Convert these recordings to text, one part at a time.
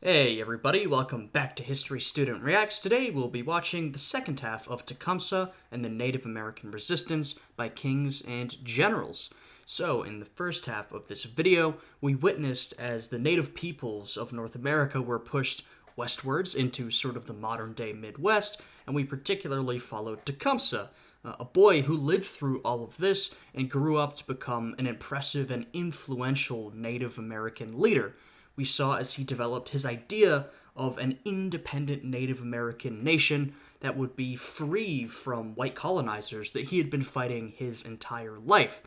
Hey everybody, welcome back to History Student Reacts. Today we'll be watching the second half of Tecumseh and the Native American Resistance by Kings and Generals. So, in the first half of this video, we witnessed as the native peoples of North America were pushed westwards into sort of the modern-day Midwest, and we particularly followed Tecumseh, a boy who lived through all of this and grew up to become an impressive and influential Native American leader. We saw as he developed his idea of an independent Native American nation that would be free from white colonizers that he had been fighting his entire life.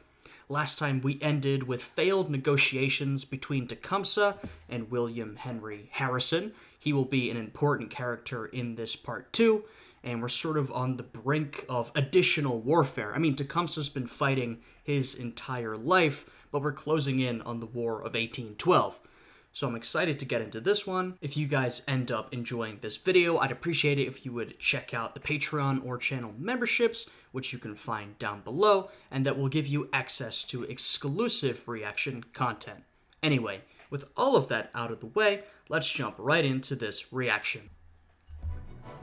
Last time we ended with failed negotiations between Tecumseh and William Henry Harrison. He will be an important character in this part too, and we're sort of on the brink of additional warfare. I mean, Tecumseh's been fighting his entire life, but we're closing in on the War of 1812. So I'm excited to get into this one. If you guys end up enjoying this video, I'd appreciate it if you would check out the Patreon or channel memberships, which you can find down below, and that will give you access to exclusive reaction content. Anyway, with all of that out of the way, let's jump right into this reaction.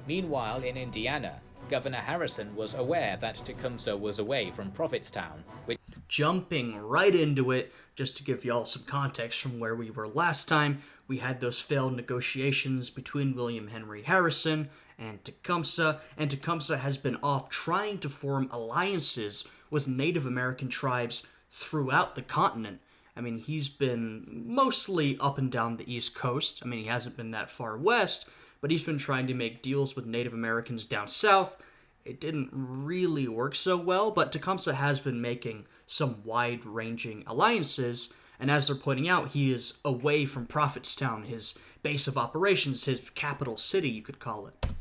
Meanwhile, in Indiana, Governor Harrison was aware that Tecumseh was away from Prophetstown, which Jumping right into it, just to give y'all some context from where we were last time, we had those failed negotiations between William Henry Harrison and Tecumseh has been off trying to form alliances with Native American tribes throughout the continent. I mean, he's been mostly up and down the East Coast. I mean, he hasn't been that far west, but he's been trying to make deals with Native Americans down south. It didn't really work so well, but Tecumseh has been making some wide-ranging alliances, and as they're pointing out, he is away from Prophetstown, his base of operations, his capital city, you could call it.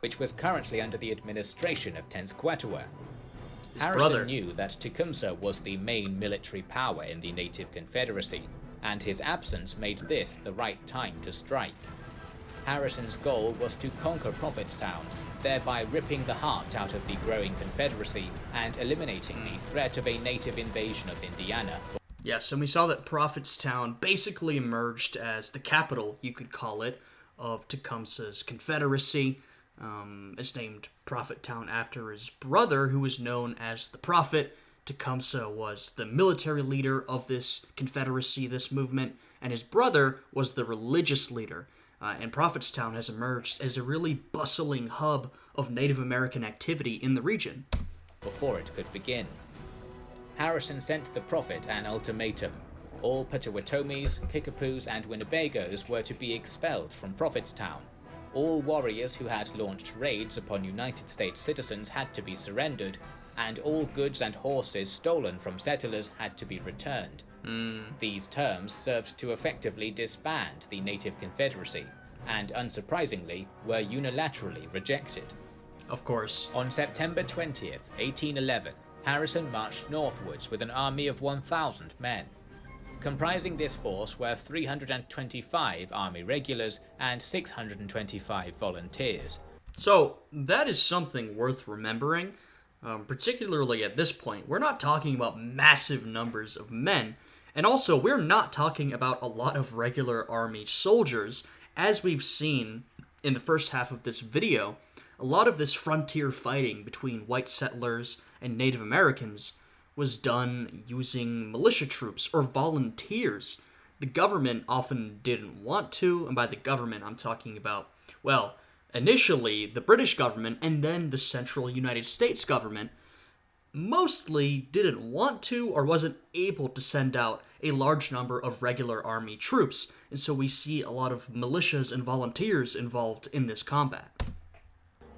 which was currently under the administration of Tenskwatawa. His Harrison brother. knew that Tecumseh was the main military power in the Native Confederacy, and his absence made this the right time to strike. Harrison's goal was to conquer Prophetstown, thereby ripping the heart out of the growing Confederacy and eliminating the threat of a native invasion of Indiana. Yes, and we saw that Prophetstown basically emerged as the capital, you could call it, of Tecumseh's Confederacy. It's named Prophettown after his brother, who was known as the Prophet. Tecumseh was the military leader of this Confederacy, this movement, and his brother was the religious leader. And Prophetstown has emerged as a really bustling hub of Native American activity in the region. Before it could begin, Harrison sent the Prophet an ultimatum. All Potawatomis, Kickapoos, and Winnebagos were to be expelled from Prophetstown. All warriors who had launched raids upon United States citizens had to be surrendered, and all goods and horses stolen from settlers had to be returned. These terms served to effectively disband the Native Confederacy, and unsurprisingly, were unilaterally rejected. Of course. On September 20th, 1811, Harrison marched northwards with an army of 1,000 men. Comprising this force were 325 army regulars and 625 volunteers. So, that is something worth remembering, particularly at this point. We're not talking about massive numbers of men, and also we're not talking about a lot of regular army soldiers. As we've seen in the first half of this video, a lot of this frontier fighting between white settlers and Native Americans was done using militia troops or volunteers. The government often didn't want to, and by the government I'm talking about, well, initially the British government and then the central United States government mostly didn't want to or wasn't able to send out a large number of regular army troops, and so we see a lot of militias and volunteers involved in this combat.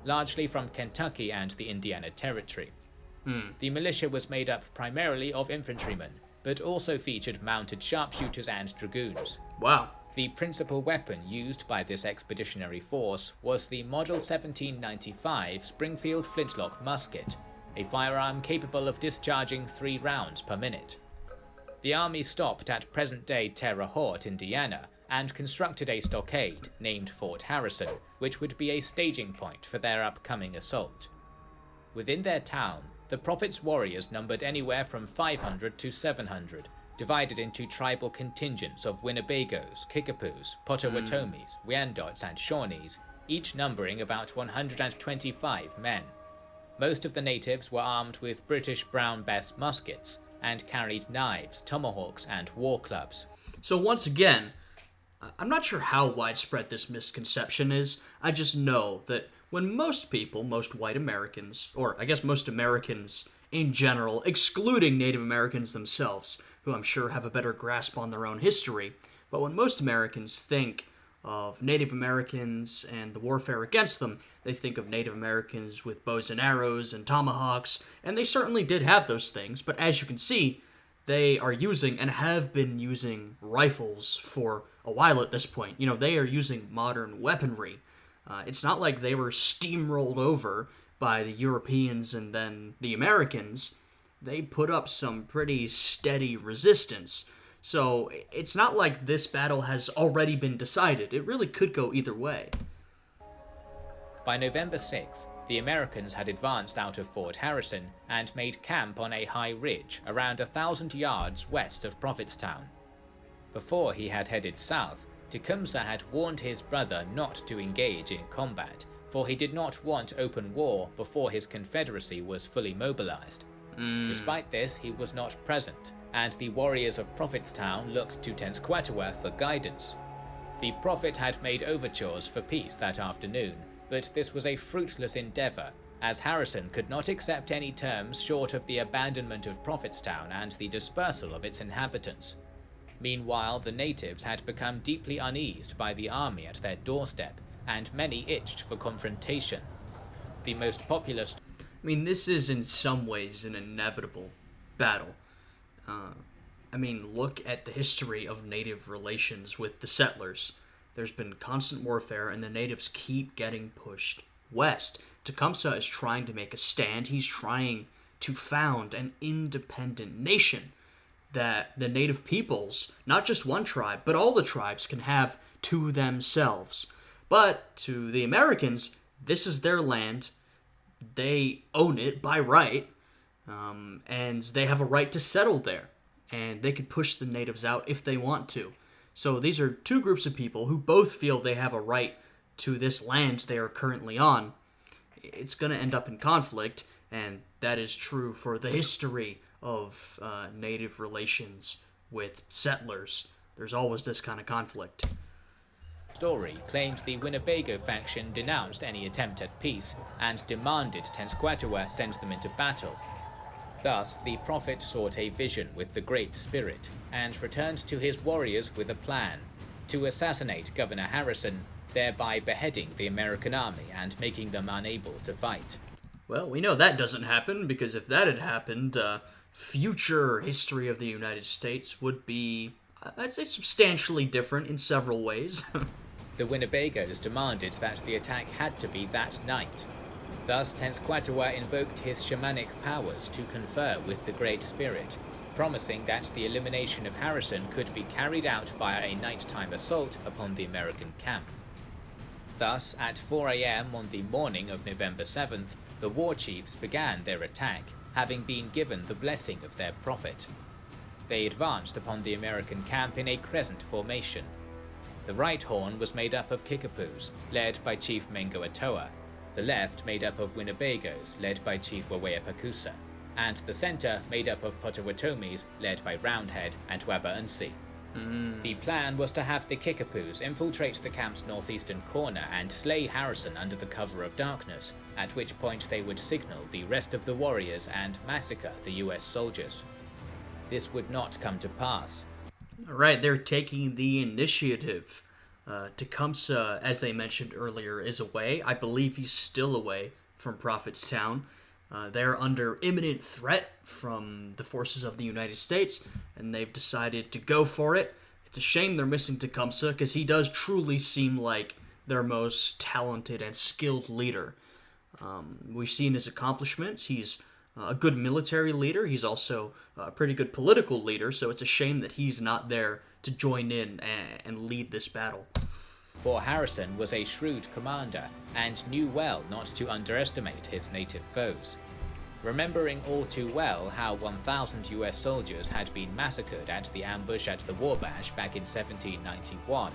Largely from Kentucky and the Indiana Territory. The militia was made up primarily of infantrymen, but also featured mounted sharpshooters and dragoons. Wow. The principal weapon used by this expeditionary force was the Model 1795 Springfield flintlock musket, a firearm capable of discharging 3 rounds per minute. The army stopped at present-day Terre Haute, Indiana, and constructed a stockade named Fort Harrison, which would be a staging point for their upcoming assault. Within their town, the Prophet's warriors numbered anywhere from 500 to 700, divided into tribal contingents of Winnebagos, Kickapoos, Potawatomis, Wyandots, and Shawnees, each numbering about 125 men. Most of the natives were armed with British Brown Bess muskets and carried knives, tomahawks, and war clubs. So once again, I'm not sure how widespread this misconception is. I just know that when most people, most white Americans, or I guess most Americans in general, excluding Native Americans themselves, who I'm sure have a better grasp on their own history, but when most Americans think of Native Americans and the warfare against them, they think of Native Americans with bows and arrows and tomahawks, and they certainly did have those things, but as you can see, they are using and have been using rifles for a while at this point. You know, they are using modern weaponry. It's not like they were steamrolled over by the Europeans and then the Americans. They put up some pretty steady resistance. So it's not like this battle has already been decided. It really could go either way. By November 6th, the Americans had advanced out of Fort Harrison and made camp on a high ridge around 1,000 yards west of Prophetstown. Before he had headed south, Tecumseh had warned his brother not to engage in combat, for he did not want open war before his confederacy was fully mobilized. Despite this, he was not present, and the warriors of Prophetstown looked to Tenskwatawa for guidance. The prophet had made overtures for peace that afternoon, but this was a fruitless endeavor, as Harrison could not accept any terms short of the abandonment of Prophetstown and the dispersal of its inhabitants. Meanwhile, the natives had become deeply uneased by the army at their doorstep, and many itched for confrontation. The most popular... This is in some ways an inevitable battle. Look at the history of native relations with the settlers. There's been constant warfare, and the natives keep getting pushed west. Tecumseh is trying to make a stand. He's trying to found an independent nation that the native peoples, not just one tribe, but all the tribes, can have to themselves. But to the Americans, this is their land. They own it by right, and they have a right to settle there. And they could push the natives out if they want to. So these are two groups of people who both feel they have a right to this land they are currently on. It's going to end up in conflict, and that is true for the history of native relations with settlers. There's always this kind of conflict. Story claims the Winnebago faction denounced any attempt at peace and demanded Tenskwatawa send them into battle. Thus, the prophet sought a vision with the Great Spirit and returned to his warriors with a plan to assassinate Governor Harrison, thereby beheading the American army and making them unable to fight. Well, we know that doesn't happen, because if that had happened, future history of the United States would be, I'd say, substantially different in several ways. The Winnebagos demanded that the attack had to be that night. Thus, Tenskwatawa invoked his shamanic powers to confer with the Great Spirit, promising that the elimination of Harrison could be carried out via a nighttime assault upon the American camp. Thus, at 4 a.m. on the morning of November 7th, the war chiefs began their attack, having been given the blessing of their prophet. They advanced upon the American camp in a crescent formation. The right horn was made up of Kickapoos, led by Chief Mengoatoa, the left made up of Winnebagos, led by Chief Waweapakusa, and the center made up of Potawatomis, led by Roundhead and Wabaunsi. The plan was to have the Kickapoos infiltrate the camp's northeastern corner and slay Harrison under the cover of darkness, at which point they would signal the rest of the warriors and massacre the US soldiers. This would not come to pass. Alright, they're taking the initiative. Tecumseh, as they mentioned earlier, is away. I believe he's still away from Prophetstown. They're under imminent threat from the forces of the United States, and they've decided to go for it. It's a shame they're missing Tecumseh, because he does truly seem like their most talented and skilled leader. We've seen his accomplishments. He's a good military leader. He's also a pretty good political leader, so it's a shame that he's not there to join in and lead this battle. For Harrison was a shrewd commander and knew well not to underestimate his native foes. Remembering all too well how 1,000 US soldiers had been massacred at the ambush at the Wabash back in 1791,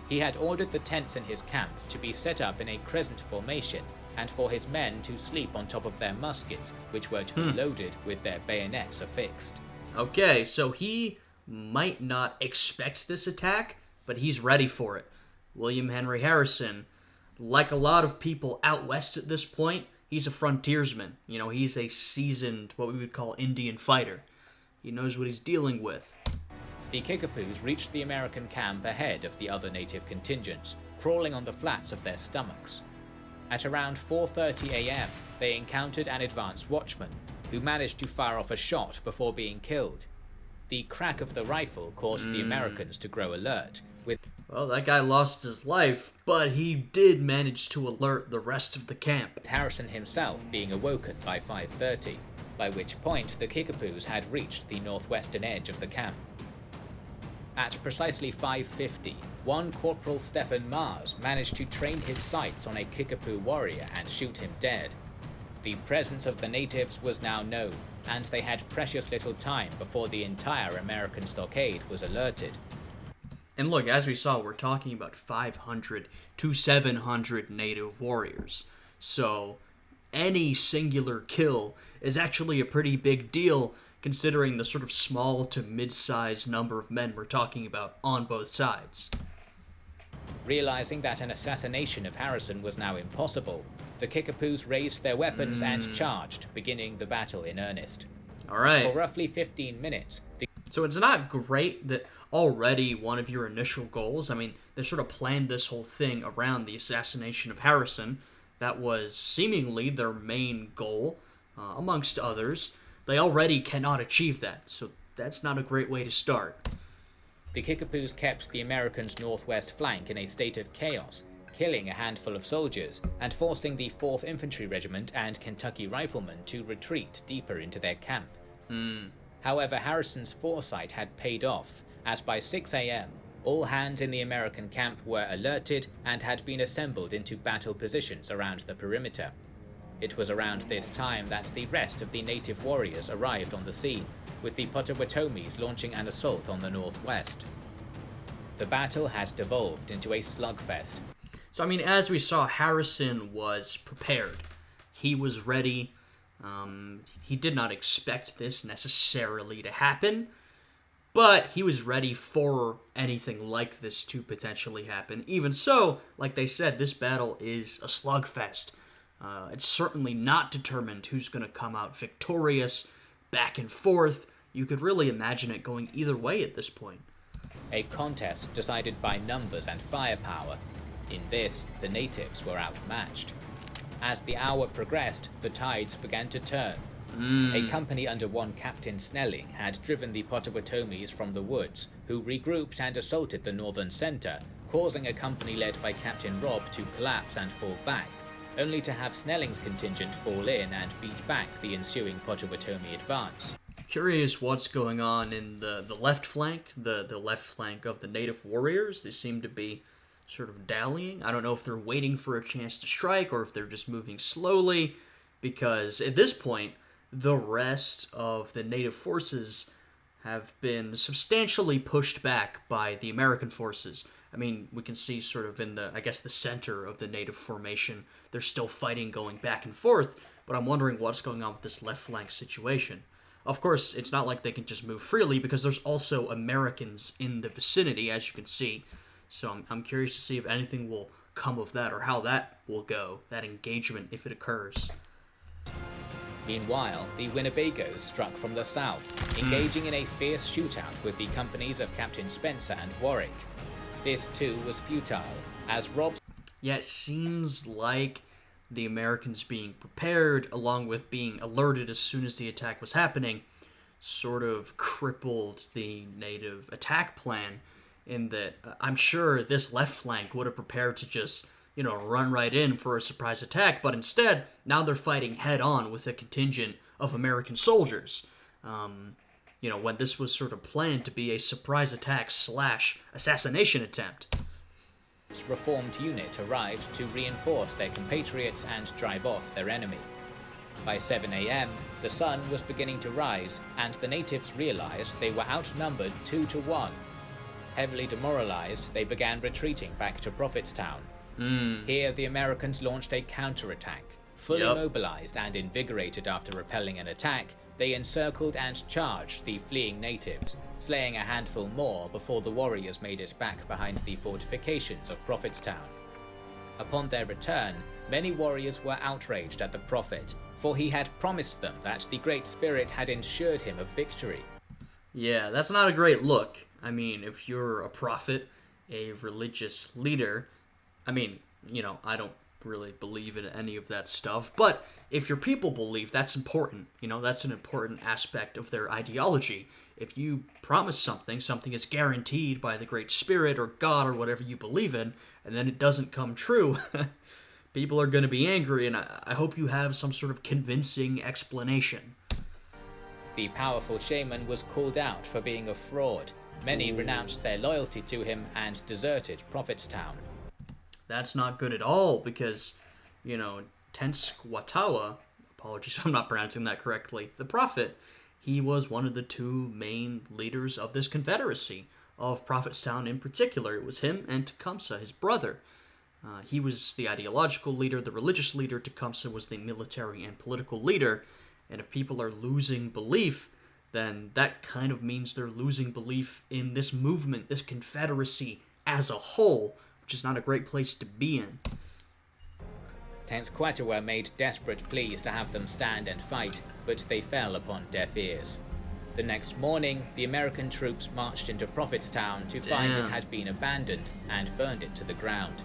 he had ordered the tents in his camp to be set up in a crescent formation and for his men to sleep on top of their muskets, which were to be loaded with their bayonets affixed. Okay, so he might not expect this attack, but he's ready for it. William Henry Harrison, like a lot of people out west at this point, he's a frontiersman. He's a seasoned, what we would call Indian fighter. He knows what he's dealing with. The Kickapoos reached the American camp ahead of the other native contingents, crawling on the flats of their stomachs. At around 4:30 a.m., they encountered an advanced watchman, who managed to fire off a shot before being killed. The crack of the rifle caused the Americans to grow alert. Well, that guy lost his life, but he did manage to alert the rest of the camp. Harrison himself being awoken by 5:30, by which point the Kickapoos had reached the northwestern edge of the camp. At precisely 5:50, one Corporal Stephen Mars managed to train his sights on a Kickapoo warrior and shoot him dead. The presence of the natives was now known, and they had precious little time before the entire American stockade was alerted. And look, as we saw, we're talking about 500 to 700 native warriors. So any singular kill is actually a pretty big deal, considering the sort of small to mid-sized number of men we're talking about on both sides. Realizing that an assassination of Harrison was now impossible, the Kickapoos raised their weapons and charged, beginning the battle in earnest. All right. For roughly 15 minutes, So it's not great that already one of your initial goals, they sort of planned this whole thing around the assassination of Harrison. That was seemingly their main goal, amongst others. They already cannot achieve that, so that's not a great way to start. the Kickapoos kept the Americans' northwest flank in a state of chaos, killing a handful of soldiers and forcing the 4th Infantry Regiment and Kentucky Riflemen to retreat deeper into their camp. However, Harrison's foresight had paid off, as by 6 a.m., all hands in the American camp were alerted and had been assembled into battle positions around the perimeter. It was around this time that the rest of the native warriors arrived on the scene, with the Potawatomis launching an assault on the northwest. The battle had devolved into a slugfest. So, as we saw, Harrison was prepared. He was ready. He did not expect this necessarily to happen, but he was ready for anything like this to potentially happen. Even so, like they said, this battle is a slugfest. It's certainly not determined who's going to come out victorious, back and forth. You could really imagine it going either way at this point. A contest decided by numbers and firepower. In this, the natives were outmatched. As the hour progressed, the tides began to turn. A company under one Captain Snelling had driven the Potawatomis from the woods, who regrouped and assaulted the northern center, causing a company led by Captain Robb to collapse and fall back, only to have Snelling's contingent fall in and beat back the ensuing Potawatomi advance. Curious what's going on in the left flank, the left flank of the native warriors. They seem to be sort of dallying. I don't know if they're waiting for a chance to strike or if they're just moving slowly, because at this point, the rest of the native forces have been substantially pushed back by the American forces. We can see sort of in the center of the native formation, they're still fighting going back and forth, but I'm wondering what's going on with this left flank situation. Of course, it's not like they can just move freely, because there's also Americans in the vicinity, as you can see. So I'm curious to see if anything will come of that, or how that will go, that engagement, if it occurs. Meanwhile, the Winnebagos struck from the south, engaging in a fierce shootout with the companies of Captain Spencer and Warwick. This too was futile, as Robb... Yeah, it seems like the Americans being prepared, along with being alerted as soon as the attack was happening, sort of crippled the native attack plan, in that I'm sure this left flank would have prepared to just, run right in for a surprise attack, but instead, now they're fighting head-on with a contingent of American soldiers. When this was sort of planned to be a surprise attack / assassination attempt. Reformed unit arrived to reinforce their compatriots and drive off their enemy. By 7 a.m., the sun was beginning to rise, and the natives realized they were outnumbered 2-1. Heavily demoralized, they began retreating back to Prophetstown. Here, the Americans launched a counterattack. Fully mobilized and invigorated after repelling an attack, they encircled and charged the fleeing natives, slaying a handful more before the warriors made it back behind the fortifications of Prophetstown. Upon their return, many warriors were outraged at the Prophet, for he had promised them that the Great Spirit had ensured him a victory. Yeah, that's not a great look. I mean, if you're a prophet, a religious leader, I mean, I don't really believe in any of that stuff, but if your people believe, that's important. That's an important aspect of their ideology. If you promise something is guaranteed by the Great Spirit or God or whatever you believe in, and then it doesn't come true, people are going to be angry, and I hope you have some sort of convincing explanation. The powerful shaman was called out for being a fraud. Many renounced their loyalty to him and deserted Prophetstown. That's not good at all because, Tenskwatawa, apologies if I'm not pronouncing that correctly, the prophet, he was one of the two main leaders of this confederacy, of Prophetstown in particular. It was him and Tecumseh, his brother. He was the ideological leader, the religious leader. Tecumseh was the military and political leader. And if people are losing belief, then that kind of means they're losing belief in this movement, this confederacy as a whole, which is not a great place to be in. Tenskwatawa made desperate pleas to have them stand and fight, but they fell upon deaf ears. The next morning, the American troops marched into Prophetstown to find it had been abandoned and burned it to the ground.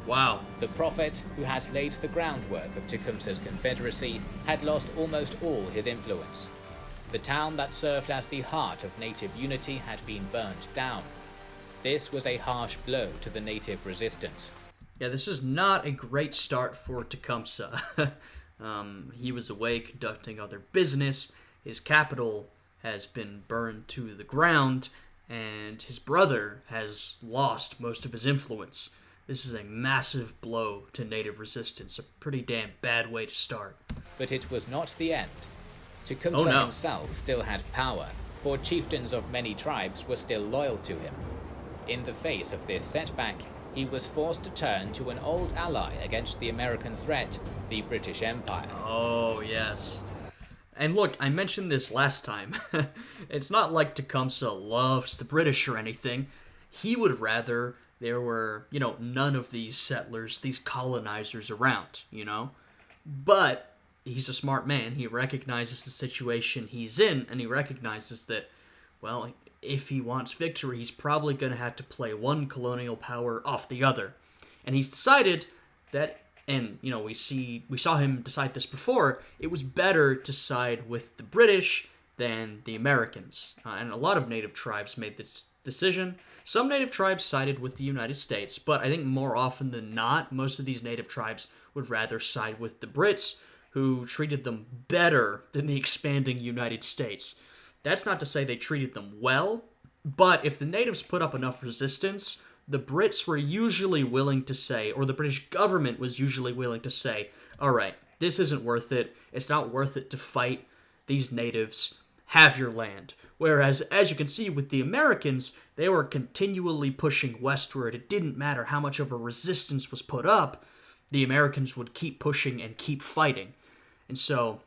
Wow. The Prophet, who had laid the groundwork of Tecumseh's confederacy, had lost almost all his influence. The town that served as the heart of native unity had been burned down. This was a harsh blow to the native resistance. Yeah, this is not a great start for Tecumseh. He was away conducting other business, his capital has been burned to the ground, and his brother has lost most of his influence. This is a massive blow to native resistance, a pretty damn bad way to start. But it was not the end. Tecumseh himself still had power, for chieftains of many tribes were still loyal to him. In the face of this setback, he was forced to turn to an old ally against the American threat, the British Empire. Oh, yes. And look, I mentioned this last time. It's not like Tecumseh loves the British or anything. He would rather there were, none of these settlers, these colonizers around, But he's a smart man. He recognizes the situation he's in, and he recognizes that, well, if he wants victory, he's probably going to have to play one colonial power off the other. And he's decided that, and, we saw him decide this before, it was better to side with the British than the Americans. And a lot of native tribes made this decision. Some native tribes sided with the United States, but I think more often than not, most of these native tribes would rather side with the Brits, who treated them better than the expanding United States. That's not to say they treated them well, but if the natives put up enough resistance, the Brits were usually willing to say, or the British government was usually willing to say, all right, this isn't worth it. It's not worth it to fight these natives. Have your land. Whereas, as you can see with the Americans, they were continually pushing westward. It didn't matter how much of a resistance was put up, the Americans would keep pushing and keep fighting. And so,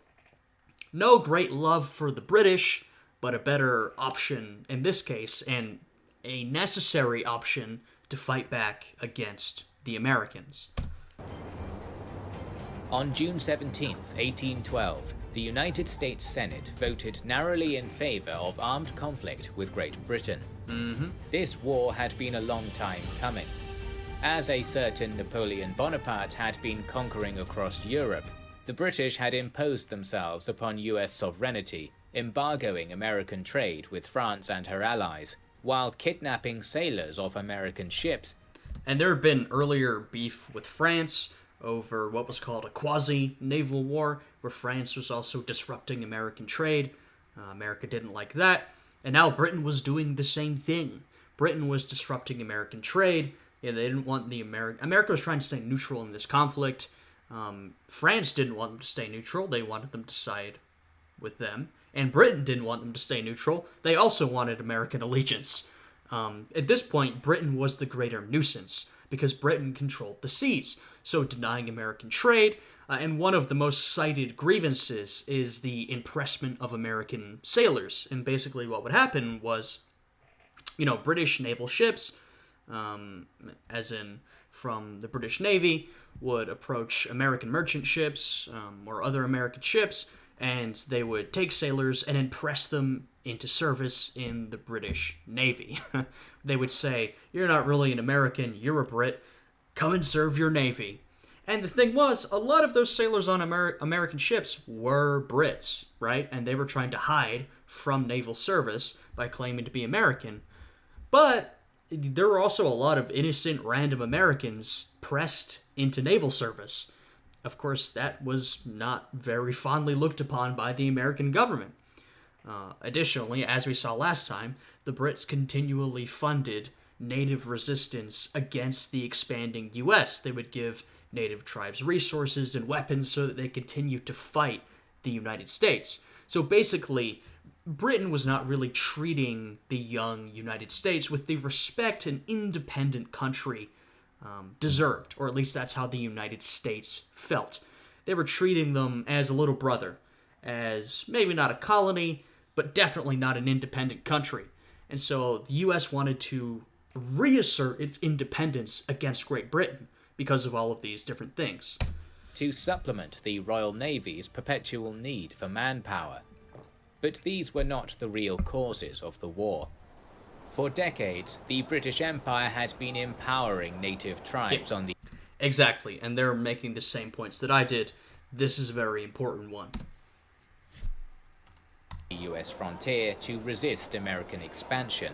no great love for the British, but a better option in this case, and a necessary option to fight back against the Americans. On June 17, 1812, the United States Senate voted narrowly in favor of armed conflict with Great Britain. This war had been a long time coming. As a certain Napoleon Bonaparte had been conquering across Europe, the British had imposed themselves upon US sovereignty, embargoing American trade with France and her allies, while kidnapping sailors off American ships. And there had been earlier beef with France over what was called a quasi-naval war, where France was also disrupting American trade. America didn't like that. And now Britain was doing the same thing. Britain was disrupting American trade. They didn't want the America was trying to stay neutral in this conflict. France didn't want them to stay neutral. They wanted them to side with them. And Britain didn't want them to stay neutral. They also wanted American allegiance. At this point, Britain was the greater nuisance because Britain controlled the seas, so denying American trade. And one of the most cited grievances is the impressment of American sailors. And basically what would happen was, British naval ships, as in from the British Navy, would approach American merchant ships or other American ships, and they would take sailors and impress them into service in the British Navy. They would say, "You're not really an American, you're a Brit. Come and serve your Navy." And the thing was, a lot of those sailors on American ships were Brits, right? And they were trying to hide from naval service by claiming to be American. But there were also a lot of innocent random Americans pressed into naval service. Of course, that was not very fondly looked upon by the American government. Additionally, as we saw last time, the Brits continually funded native resistance against the expanding U.S. They would give native tribes resources and weapons so that they continued to fight the United States. So basically, Britain was not really treating the young United States with the respect an independent country deserved, or at least that's how the United States felt. They were treating them as a little brother, as maybe not a colony, but definitely not an independent country. And so the U.S. wanted to reassert its independence against Great Britain because of all of these different things. To supplement the Royal Navy's perpetual need for manpower. But these were not the real causes of the war. For decades, the British Empire had been empowering native tribes on the... Exactly, and they're making the same points that I did. This is a very important one. US frontier to resist American expansion.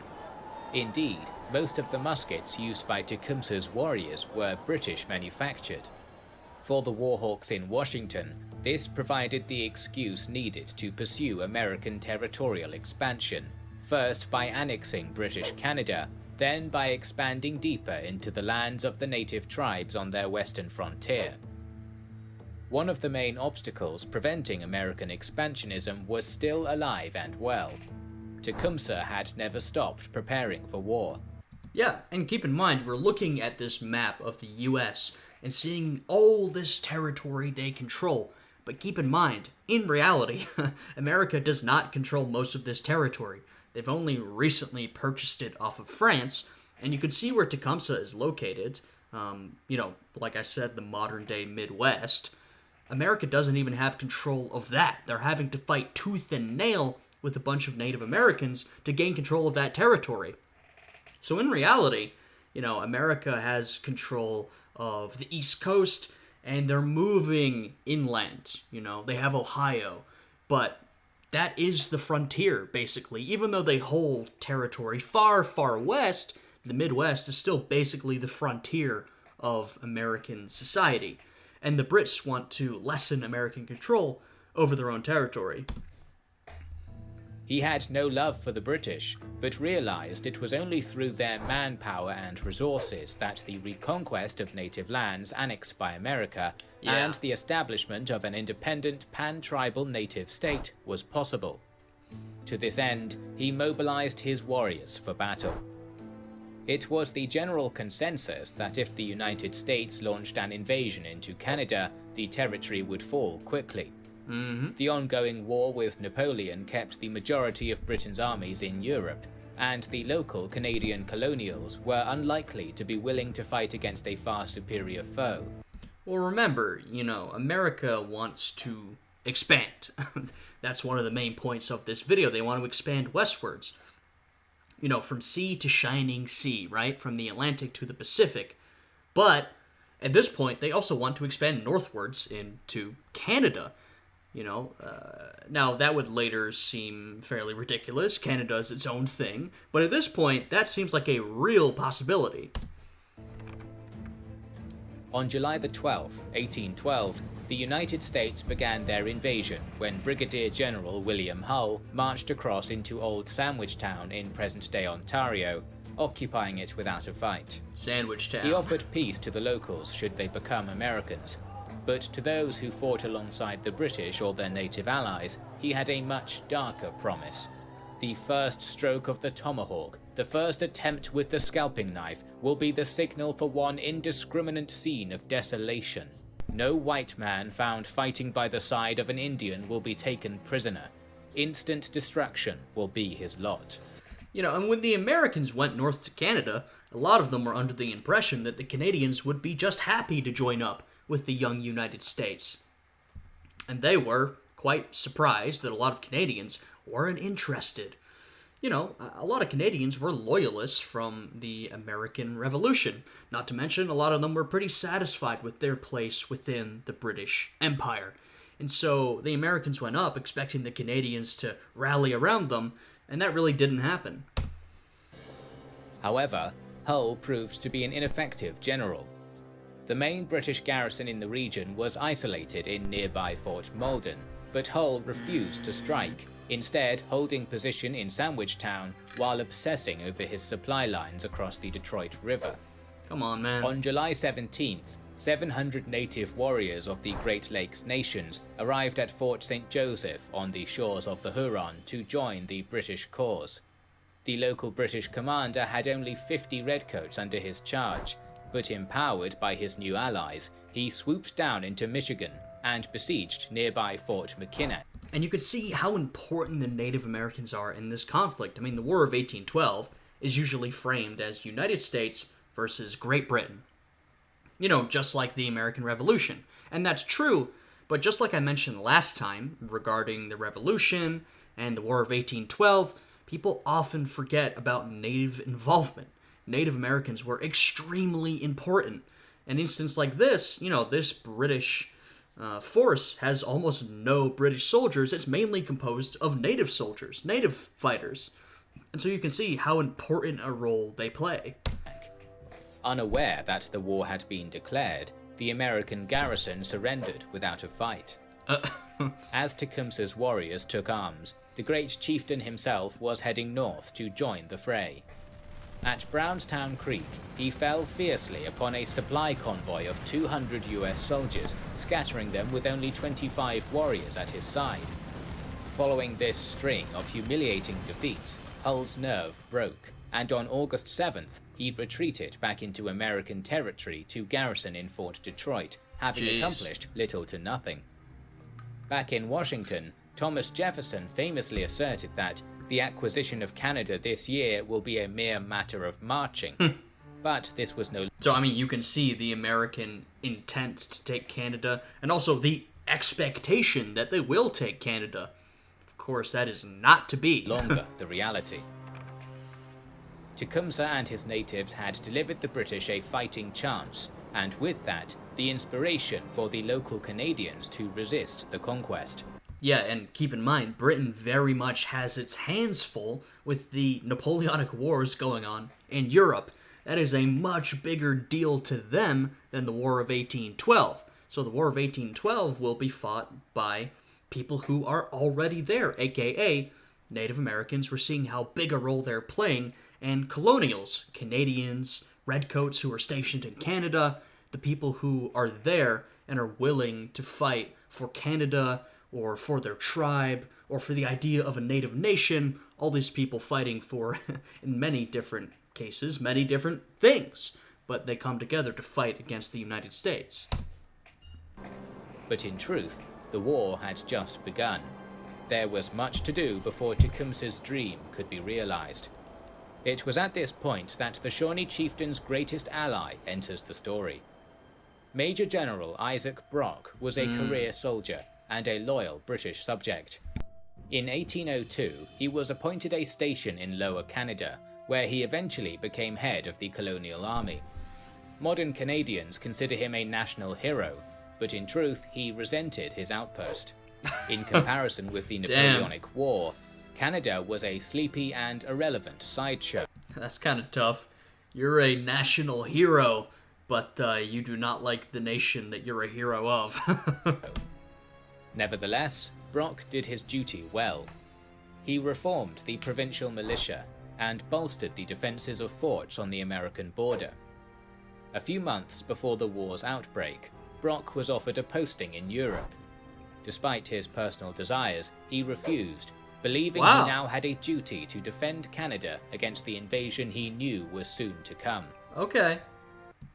Indeed, most of the muskets used by Tecumseh's warriors were British manufactured. For the warhawks in Washington, this provided the excuse needed to pursue American territorial expansion, first by annexing British Canada, then by expanding deeper into the lands of the native tribes on their western frontier. One of the main obstacles preventing American expansionism was still alive and well. Tecumseh had never stopped preparing for war. Yeah, and keep in mind, we're looking at this map of the US and seeing all this territory they control. But keep in mind, in reality, America does not control most of this territory. They've only recently purchased it off of France, and you can see where Tecumseh is located. Like I said, the modern-day Midwest. America doesn't even have control of that. They're having to fight tooth and nail with a bunch of Native Americans to gain control of that territory. So in reality, America has control of the East Coast, and they're moving inland. They have Ohio, but that is the frontier, basically. Even though they hold territory far, far west, the Midwest is still basically the frontier of American society. And the Brits want to lessen American control over their own territory. He had no love for the British, but realized it was only through their manpower and resources that the reconquest of native lands annexed by America and the establishment of an independent pan-tribal native state was possible. To this end, he mobilized his warriors for battle. It was the general consensus that if the United States launched an invasion into Canada, the territory would fall quickly. The ongoing war with Napoleon kept the majority of Britain's armies in Europe, and the local Canadian colonials were unlikely to be willing to fight against a far superior foe. Well, remember, America wants to expand. That's one of the main points of this video. They want to expand westwards. From sea to shining sea, right? From the Atlantic to the Pacific. But at this point, they also want to expand northwards into Canada. Now that would later seem fairly ridiculous. Canada is its own thing. But at this point, that seems like a real possibility. On July the 12th, 1812, the United States began their invasion when Brigadier General William Hull marched across into Old Sandwich Town in present-day Ontario, occupying it without a fight. Sandwich Town. He offered peace to the locals should they become Americans. But to those who fought alongside the British or their native allies, he had a much darker promise. The first stroke of the tomahawk, the first attempt with the scalping knife, will be the signal for one indiscriminate scene of desolation. No white man found fighting by the side of an Indian will be taken prisoner. Instant destruction will be his lot. And when the Americans went north to Canada, a lot of them were under the impression that the Canadians would be just happy to join up with the young United States. And they were quite surprised that a lot of Canadians weren't interested. A lot of Canadians were loyalists from the American Revolution. Not to mention, a lot of them were pretty satisfied with their place within the British Empire. And so the Americans went up expecting the Canadians to rally around them, and that really didn't happen. However, Hull proved to be an ineffective general. The main British garrison in the region was isolated in nearby Fort Malden, but Hull refused to strike, instead holding position in Sandwich Town while obsessing over his supply lines across the Detroit River. Come on, man. On July 17th, 700 native warriors of the Great Lakes nations arrived at Fort St. Joseph on the shores of the Huron to join the British cause. The local British commander had only 50 redcoats under his charge, but empowered by his new allies, he swooped down into Michigan and besieged nearby Fort Mackinac. And you could see how important the Native Americans are in this conflict. The War of 1812 is usually framed as United States versus Great Britain. Just like the American Revolution. And that's true, but just like I mentioned last time regarding the Revolution and the War of 1812, people often forget about Native involvement. Native Americans were extremely important. An instance like this, this British force has almost no British soldiers. It's mainly composed of native soldiers, native fighters. And so you can see how important a role they play. Unaware that the war had been declared, the American garrison surrendered without a fight. As Tecumseh's warriors took arms, the great chieftain himself was heading north to join the fray. At Brownstown Creek, he fell fiercely upon a supply convoy of 200 US soldiers, scattering them with only 25 warriors at his side. Following this string of humiliating defeats, Hull's nerve broke, and on August 7th, he retreated back into American territory to garrison in Fort Detroit, having accomplished little to nothing. Back in Washington, Thomas Jefferson famously asserted that the acquisition of Canada this year will be a mere matter of marching. But this was no... So, you can see the American intent to take Canada, and also the expectation that they will take Canada. Of course, that is not to be. Longer the reality. Tecumseh and his natives had delivered the British a fighting chance, and with that, the inspiration for the local Canadians to resist the conquest. Yeah, and keep in mind, Britain very much has its hands full with the Napoleonic Wars going on in Europe. That is a much bigger deal to them than the War of 1812. So the War of 1812 will be fought by people who are already there, aka Native Americans. We're seeing how big a role they're playing, and colonials, Canadians, redcoats who are stationed in Canada, the people who are there and are willing to fight for Canada, or for their tribe, or for the idea of a native nation, all these people fighting for, in many different cases, many different things, but they come together to fight against the United States. But in truth, the war had just begun. There was much to do before Tecumseh's dream could be realized. It was at this point that the Shawnee chieftain's greatest ally enters the story. Major General Isaac Brock was a career soldier and a loyal British subject. In 1802, he was appointed a station in Lower Canada, where he eventually became head of the colonial army. Modern Canadians consider him a national hero, but in truth, he resented his outpost. In comparison with the Napoleonic War, Canada was a sleepy and irrelevant sideshow. That's kind of tough. You're a national hero, but you do not like the nation that you're a hero of. Nevertheless, Brock did his duty well. He reformed the provincial militia and bolstered the defenses of forts on the American border. A few months before the war's outbreak, Brock was offered a posting in Europe. Despite his personal desires, he refused, believing he now had a duty to defend Canada against the invasion he knew was soon to come. Okay.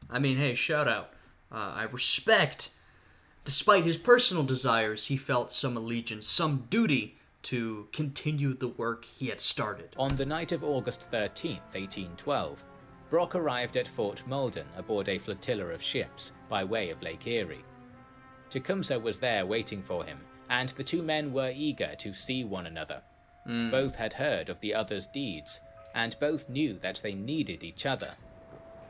I mean, hey, shout out. I respect. Despite his personal desires, he felt some allegiance, some duty to continue the work he had started. On the night of August 13th, 1812, Brock arrived at Fort Malden aboard a flotilla of ships by way of Lake Erie. Tecumseh was there waiting for him, and the two men were eager to see one another. Both had heard of the other's deeds, and both knew that they needed each other.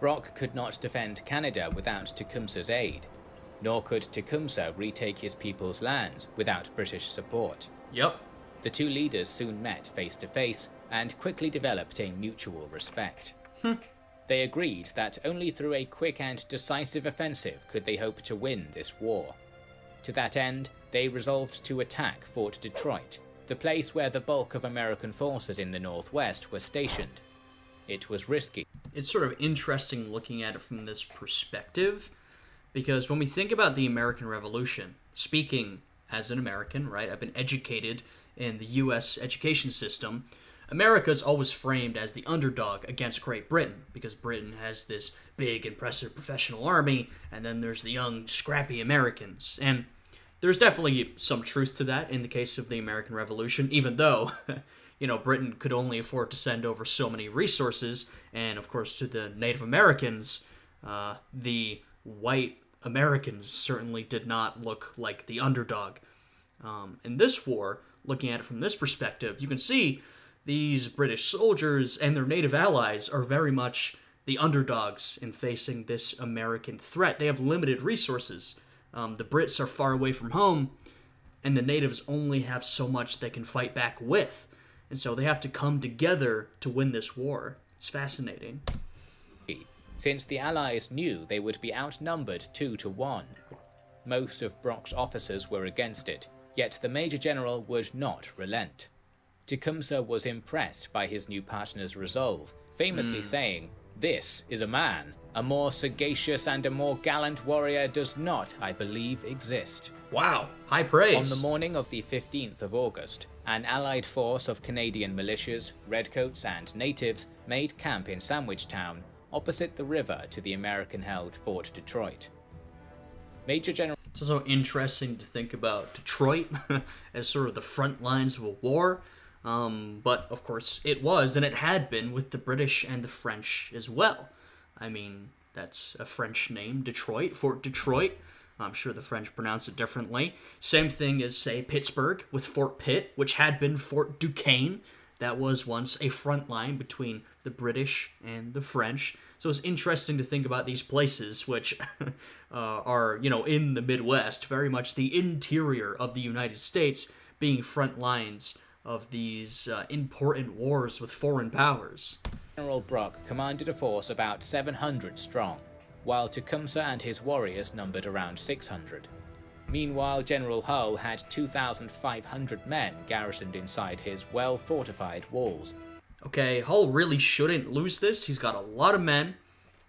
Brock could not defend Canada without Tecumseh's aid, nor could Tecumseh retake his people's lands without British support. Yep. The two leaders soon met face to face and quickly developed a mutual respect. They agreed that only through a quick and decisive offensive could they hope to win this war. To that end, they resolved to attack Fort Detroit, the place where the bulk of American forces in the Northwest were stationed. It was risky. It's sort of interesting looking at it from this perspective, because when we think about the American Revolution, speaking as an American, right, I've been educated in the U.S. education system, America's always framed as the underdog against Great Britain, because Britain has this big, impressive professional army, and then there's the young, scrappy Americans. And there's definitely some truth to that in the case of the American Revolution, even though, Britain could only afford to send over so many resources, and of course to the Native Americans, the white Americans certainly did not look like the underdog. In this war, looking at it from this perspective, you can see these British soldiers and their native allies are very much the underdogs in facing this American threat. They have limited resources. The Brits are far away from home, and the natives only have so much they can fight back with. And so they have to come together to win this war. It's fascinating. Since the Allies knew they would be outnumbered 2-1. Most of Brock's officers were against it, yet the Major General would not relent. Tecumseh was impressed by his new partner's resolve, famously saying, "This is a man. A more sagacious and a more gallant warrior does not, I believe, exist." Wow, high praise. On the morning of the 15th of August, an allied force of Canadian militias, redcoats and natives made camp in Sandwich Town, opposite the river to the American-held Fort Detroit. Major General... It's also interesting to think about Detroit as sort of the front lines of a war. But, of course, it was, and it had been, with the British and the French as well. I mean, that's a French name, Detroit, Fort Detroit. I'm sure the French pronounce it differently. Same thing as, say, Pittsburgh, with Fort Pitt, which had been Fort Duquesne. That was once a front line between the British and the French. So it's interesting to think about these places, which are, in the Midwest, very much the interior of the United States, being front lines of these important wars with foreign powers. General Brock commanded a force about 700 strong, while Tecumseh and his warriors numbered around 600. Meanwhile, General Hull had 2,500 men garrisoned inside his well-fortified walls. Okay, Hull really shouldn't lose this. He's got a lot of men.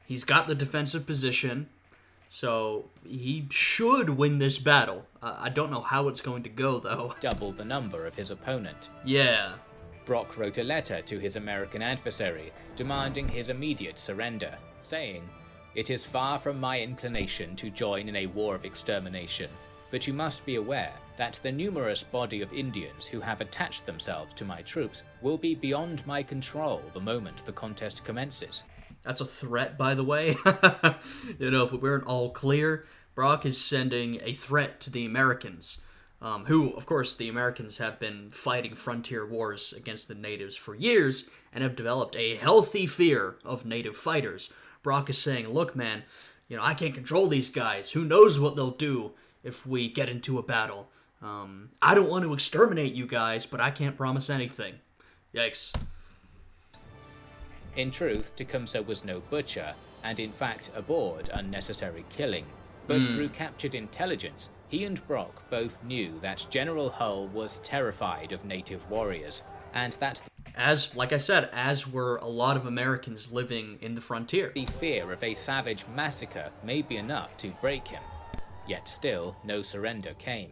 He's got the defensive position. So he should win this battle. I don't know how it's going to go, though. Double the number of his opponent. Yeah. Brock wrote a letter to his American adversary, demanding his immediate surrender, saying, "It is far from my inclination to join in a war of extermination, but you must be aware that the numerous body of Indians who have attached themselves to my troops will be beyond my control the moment the contest commences." That's a threat, by the way. If we weren't all clear, Brock is sending a threat to the Americans, who, of course, the Americans have been fighting frontier wars against the natives for years and have developed a healthy fear of native fighters. Brock is saying, look, man, I can't control these guys. Who knows what they'll do if we get into a battle. I don't want to exterminate you guys, but I can't promise anything. Yikes. In truth, Tecumseh was no butcher, and in fact abhorred unnecessary killing. But through captured intelligence, he and Brock both knew that General Hull was terrified of native warriors, and that like I said, as were a lot of Americans living in the frontier. The fear of a savage massacre may be enough to break him. yet still no surrender came.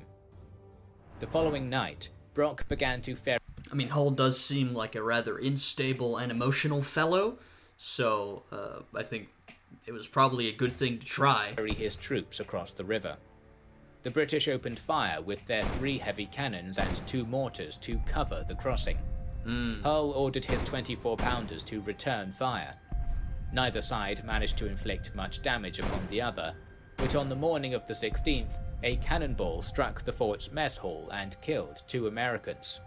The following night, Brock began to ferry I mean, Hull does seem like a rather unstable and emotional fellow, so I think it was probably a good thing to try. his troops across the river. The British opened fire with their 3 heavy cannons and 2 mortars to cover the crossing. Hull ordered his 24-pounders to return fire. Neither side managed to inflict much damage upon the other, but on the morning of the 16th, a cannonball struck the fort's mess hall and killed 2 Americans.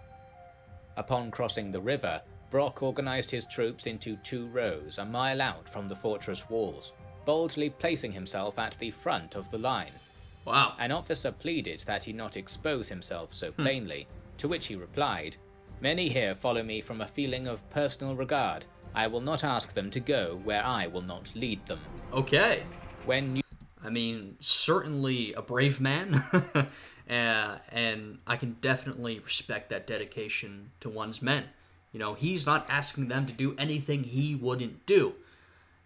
Upon crossing the river, Brock organized his troops into 2 rows a mile out from the fortress walls, boldly placing himself at the front of the line. Wow. An officer pleaded that he not expose himself so plainly, to which he replied, "Many here follow me from a feeling of personal regard. I will not ask them to go where I will not lead them." Okay. When I mean, certainly a brave man, and I can definitely respect that dedication to one's men. You know, he's not asking them to do anything he wouldn't do.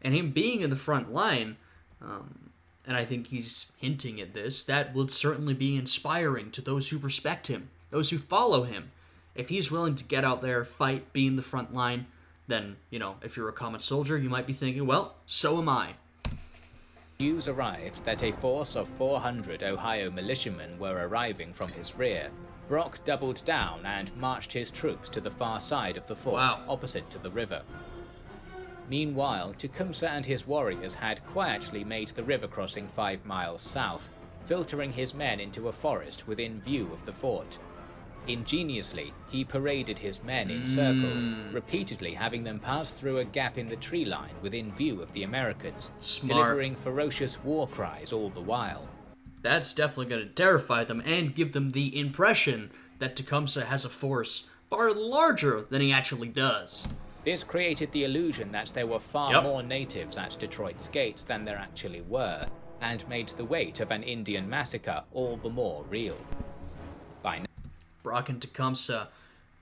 And him being in the front line, and I think he's hinting at this, that would certainly be inspiring to those who respect him, those who follow him. If he's willing to get out there, fight, be in the front line, then, you know, if you're a common soldier, you might be thinking, well, so am I. news arrived that a force of 400 Ohio militiamen were arriving from his rear, Brock doubled down and marched his troops to the far side of the fort, opposite to the river. Meanwhile, Tecumseh and his warriors had quietly made the river crossing 5 miles south, filtering his men into a forest within view of the fort. Ingeniously, he paraded his men in circles, repeatedly having them pass through a gap in the tree line within view of the Americans, delivering ferocious war cries all the while. That's definitely going to terrify them and give them the impression that Tecumseh has a force far larger than he actually does. This created the illusion that there were far more natives at Detroit's gates than there actually were, and made the weight of an Indian massacre all the more real. By now, Brock and Tecumseh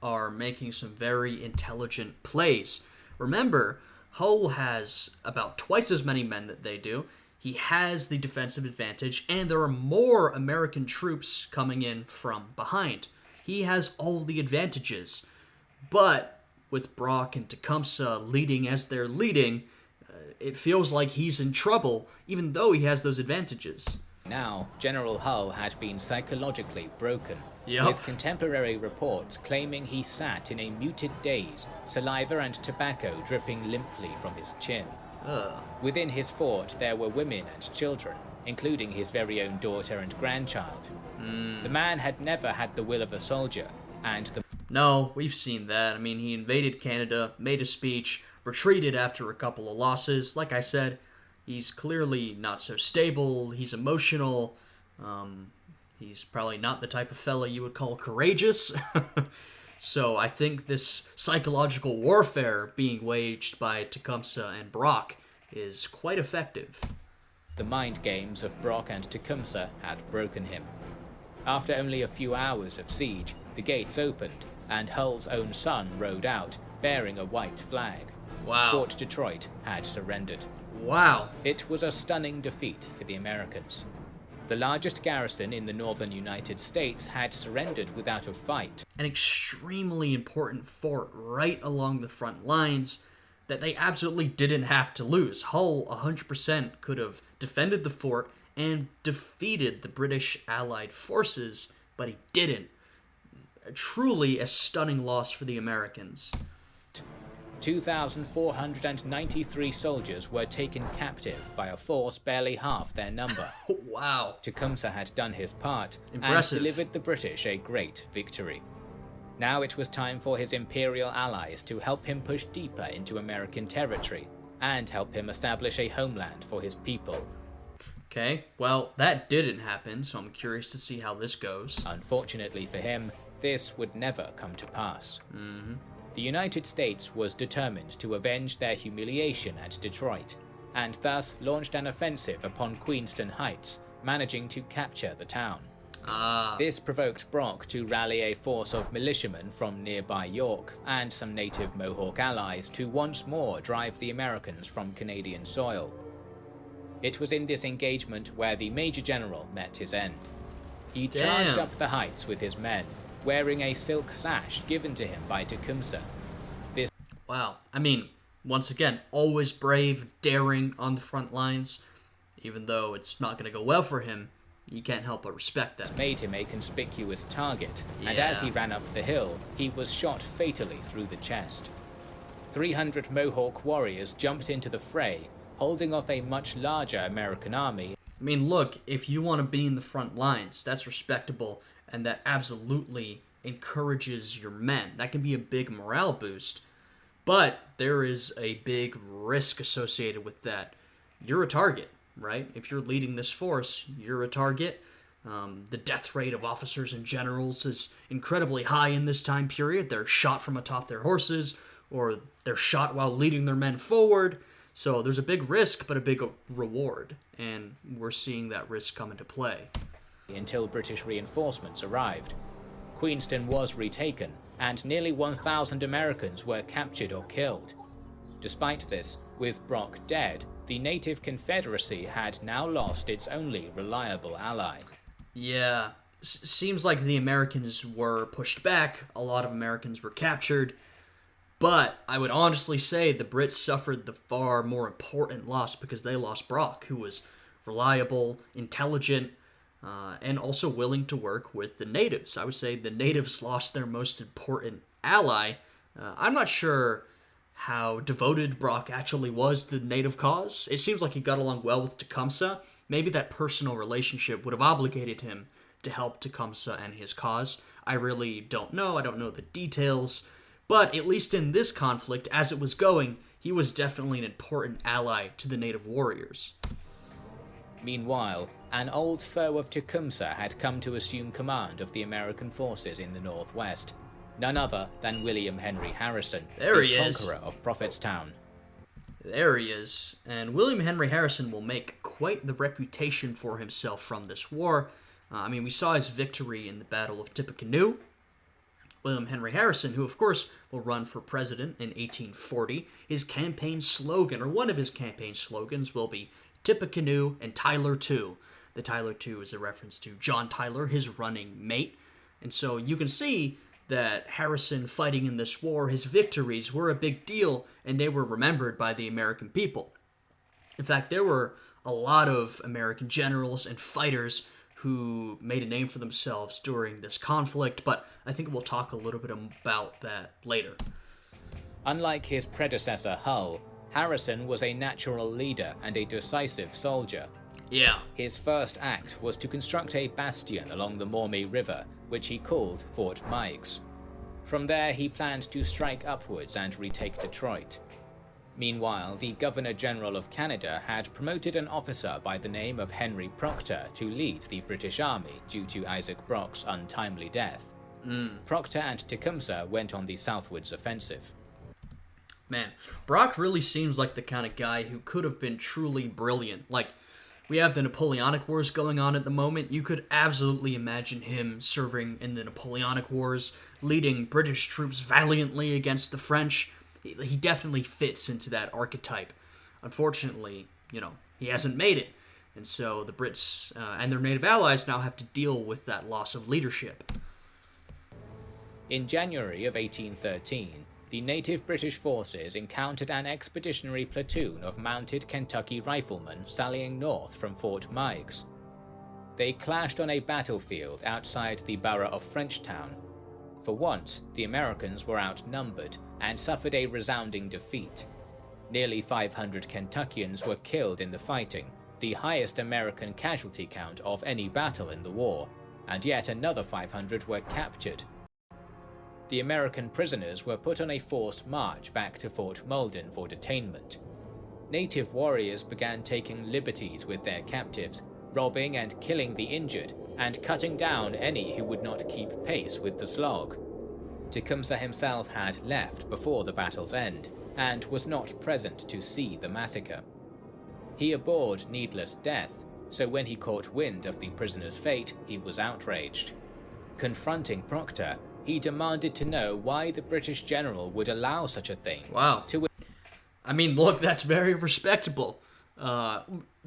are making some very intelligent plays. Remember, Hull has about twice as many men that they do. He has the defensive advantage, and there are more American troops coming in from behind. He has all the advantages. But with Brock and Tecumseh leading as they're leading, it feels like he's in trouble, even though he has those advantages. Now, General Hull had been psychologically broken, with contemporary reports claiming he sat in a muted daze, saliva and tobacco dripping limply from his chin. Within his fort there were women and children, including his very own daughter and grandchild. The man had never had the will of a soldier, and No, we've seen that. I mean, he invaded Canada, made a speech, retreated after a couple of losses. Like I said, he's clearly not so stable, he's emotional, he's probably not the type of fella you would call courageous. So I think this psychological warfare being waged by Tecumseh and Brock is quite effective. The mind games of Brock and Tecumseh had broken him. After only a few hours of siege, the gates opened, and Hull's own son rode out, bearing a white flag. Fort Detroit had surrendered. It was a stunning defeat for the Americans. The largest garrison in the northern United States had surrendered without a fight. An extremely important fort right along the front lines that they absolutely didn't have to lose. Hull 100% could have defended the fort and defeated the British Allied forces, but he didn't. Truly a stunning loss for the Americans. 2,493 soldiers were taken captive by a force barely half their number. Wow. Tecumseh had done his part Impressive. and delivered the British a great victory. Now it was time for his imperial allies to help him push deeper into American territory and help him establish a homeland for his people. Okay, well, that didn't happen, so I'm curious to see how this goes. Unfortunately for him, this would never come to pass. The United States was determined to avenge their humiliation at Detroit, and thus launched an offensive upon Queenston Heights, managing to capture the town. This provoked Brock to rally a force of militiamen from nearby York and some native Mohawk allies to once more drive the Americans from Canadian soil. It was in this engagement where the Major General met his end. He charged up the heights with his men, wearing a silk sash given to him by Tecumseh. Wow. I mean, once again, always brave, daring on the front lines. Even though it's not going to go well for him, you can't help but respect that. Made him a conspicuous target, and as he ran up the hill, he was shot fatally through the chest. 300 Mohawk warriors jumped into the fray, holding off a much larger American army. I mean, look, if you want to be in the front lines, that's respectable, and that absolutely encourages your men. That can be a big morale boost. But there is a big risk associated with that. You're a target, right? If you're leading this force, you're a target. The death rate of officers and generals is incredibly high in this time period. They're shot from atop their horses, or they're shot while leading their men forward. So there's a big risk, but a big reward. And we're seeing that risk come into play. Until British reinforcements arrived. Queenston was retaken, and nearly 1,000 Americans were captured or killed. Despite this, with Brock dead, the native Confederacy had now lost its only reliable ally. Yeah, seems like the Americans were pushed back, a lot of Americans were captured, but I would honestly say the Brits suffered the far more important loss because they lost Brock, who was reliable, intelligent, and also willing to work with the natives. I would say the natives lost their most important ally. I'm not sure how devoted Brock actually was to the native cause. It seems like he got along well with Tecumseh. Maybe that personal relationship would have obligated him to help Tecumseh and his cause. I really don't know. I don't know the details. But at least in this conflict, as it was going, he was definitely an important ally to the native warriors. Meanwhile, an old foe of Tecumseh had come to assume command of the American forces in the northwest. None other than William Henry Harrison, the conqueror of Prophetstown. There he is. And William Henry Harrison will make quite the reputation for himself from this war. We saw his victory in the Battle of Tippecanoe. William Henry Harrison, who of course will run for president in 1840, his campaign slogan, or one of his campaign slogans, will be Tippecanoe and Tyler too. The Tyler too is a reference to John Tyler, his running mate. And so you can see that Harrison fighting in this war, his victories were a big deal, and they were remembered by the American people. In fact, there were a lot of American generals and fighters who made a name for themselves during this conflict, but I think we'll talk a little bit about that later. Unlike his predecessor Hull, Harrison was a natural leader and a decisive soldier. Yeah. His first act was to construct a bastion along the Maumee River, which he called Fort Meigs. From there, he planned to strike upwards and retake Detroit. Meanwhile, the Governor-General of Canada had promoted an officer by the name of Henry Proctor to lead the British Army due to Isaac Brock's untimely death. Proctor and Tecumseh went on the southwards offensive. Man, Brock really seems like the kind of guy who could have been truly brilliant. Like, we have the Napoleonic Wars going on at the moment. You could absolutely imagine him serving in the Napoleonic Wars, leading British troops valiantly against the French. He definitely fits into that archetype. Unfortunately, he hasn't made it. And so the Brits and their native allies now have to deal with that loss of leadership. In January of 1813, the native British forces encountered an expeditionary platoon of mounted Kentucky riflemen sallying north from Fort Meigs. They clashed on a battlefield outside the borough of Frenchtown. For once, the Americans were outnumbered and suffered a resounding defeat. Nearly 500 Kentuckians were killed in the fighting, the highest American casualty count of any battle in the war, and yet another 500 were captured. The American prisoners were put on a forced march back to Fort Malden for detainment. Native warriors began taking liberties with their captives, robbing and killing the injured, and cutting down any who would not keep pace with the slog. Tecumseh himself had left before the battle's end, and was not present to see the massacre. He abhorred needless death, so when he caught wind of the prisoners' fate, he was outraged. Confronting Proctor, he demanded to know why the British general would allow such a thing. Wow. Look, that's very respectable.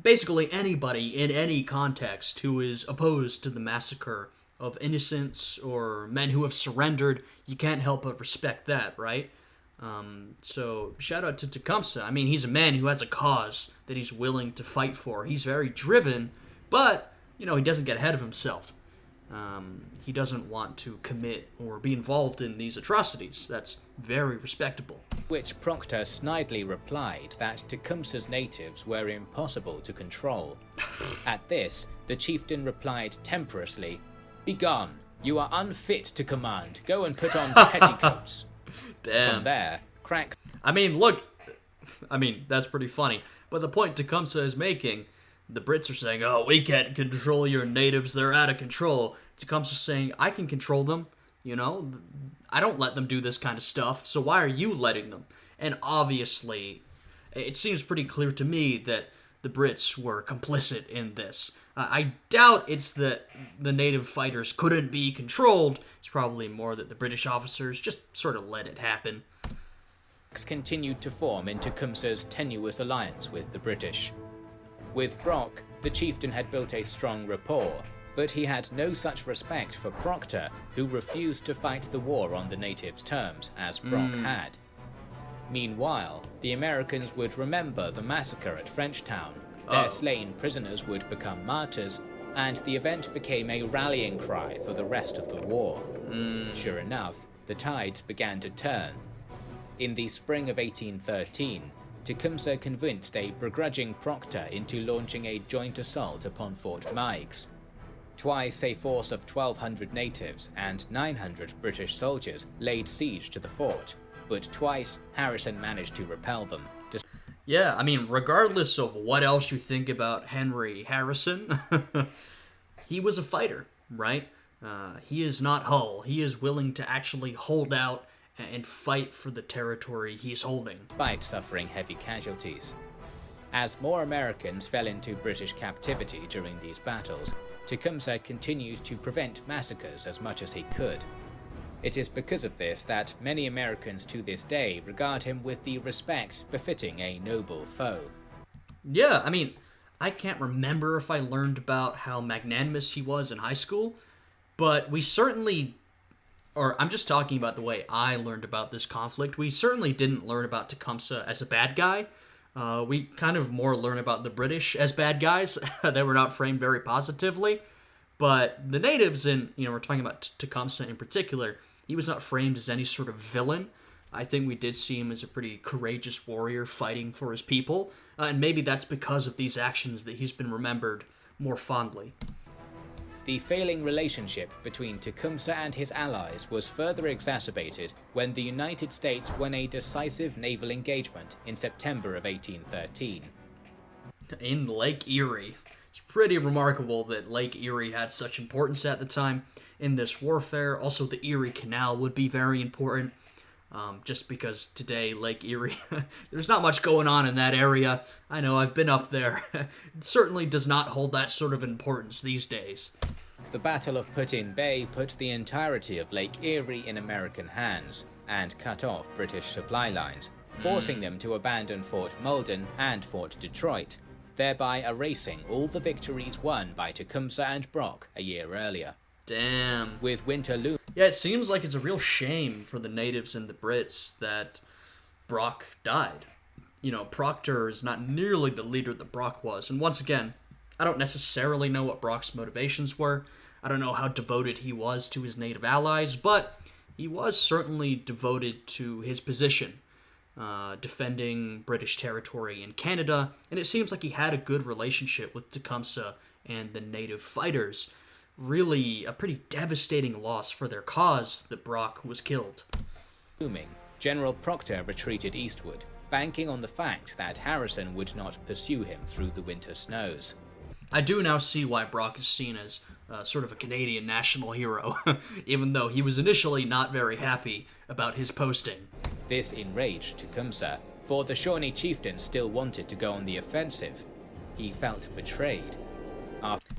basically anybody in any context who is opposed to the massacre of innocents or men who have surrendered, you can't help but respect that, right? So shout out to Tecumseh. I mean, he's a man who has a cause that he's willing to fight for. He's very driven, but, he doesn't get ahead of himself. He doesn't want to commit or be involved in these atrocities. That's very respectable. Which Proctor snidely replied that Tecumseh's natives were impossible to control. At this, the chieftain replied temperously, "Begone, you are unfit to command. Go and put on petticoats." Damn. From there, cracks. That's pretty funny. But the point Tecumseh is making, the Brits are saying, "Oh, we can't control your natives, they're out of control." Tecumseh's saying, "I can control them, I don't let them do this kind of stuff, so why are you letting them?" And obviously, it seems pretty clear to me that the Brits were complicit in this. I doubt it's that the native fighters couldn't be controlled. It's probably more that the British officers just sort of let it happen. Continued to form in Tecumseh's tenuous alliance with the British. With Brock, the chieftain had built a strong rapport, but he had no such respect for Proctor, who refused to fight the war on the natives' terms, as Brock had. Meanwhile, the Americans would remember the massacre at Frenchtown. Their slain prisoners would become martyrs, and the event became a rallying cry for the rest of the war. Sure enough, the tides began to turn. In the spring of 1813, Tecumseh convinced a begrudging Proctor into launching a joint assault upon Fort Meigs. Twice a force of 1,200 natives and 900 British soldiers laid siege to the fort, but twice Harrison managed to repel them. Yeah, regardless of what else you think about Henry Harrison, he was a fighter, right? He is not Hull. He is willing to actually hold out and fight for the territory he's holding, despite suffering heavy casualties. As more Americans fell into British captivity during these battles, Tecumseh continued to prevent massacres as much as he could. It is because of this that many Americans to this day regard him with the respect befitting a noble foe. Yeah, I can't remember if I learned about how magnanimous he was in high school, but we certainly, or I'm just talking about the way I learned about this conflict, we certainly didn't learn about Tecumseh as a bad guy. We kind of more learn about the British as bad guys. They were not framed very positively. But the natives, and we're talking about Tecumseh in particular, he was not framed as any sort of villain. I think we did see him as a pretty courageous warrior fighting for his people. And maybe that's because of these actions that he's been remembered more fondly. The failing relationship between Tecumseh and his allies was further exacerbated when the United States won a decisive naval engagement in September of 1813. In Lake Erie. It's pretty remarkable that Lake Erie had such importance at the time in this warfare. Also, the Erie Canal would be very important, just because today, Lake Erie, there's not much going on in that area. I know, I've been up there. It certainly does not hold that sort of importance these days. The Battle of Put-in Bay put the entirety of Lake Erie in American hands and cut off British supply lines, forcing them to abandon Fort Malden and Fort Detroit, thereby erasing all the victories won by Tecumseh and Brock a year earlier. Damn. With winter looming. Yeah, it seems like it's a real shame for the natives and the Brits that Brock died. Proctor is not nearly the leader that Brock was. And once again, I don't necessarily know what Brock's motivations were. I don't know how devoted he was to his native allies, but he was certainly devoted to his position, defending British territory in Canada, and it seems like he had a good relationship with Tecumseh and the native fighters. Really a pretty devastating loss for their cause that Brock was killed. General Proctor retreated eastward, banking on the fact that Harrison would not pursue him through the winter snows. I do now see why Brock is seen as sort of a Canadian national hero, even though he was initially not very happy about his posting. This enraged Tecumseh, for the Shawnee chieftain still wanted to go on the offensive. He felt betrayed.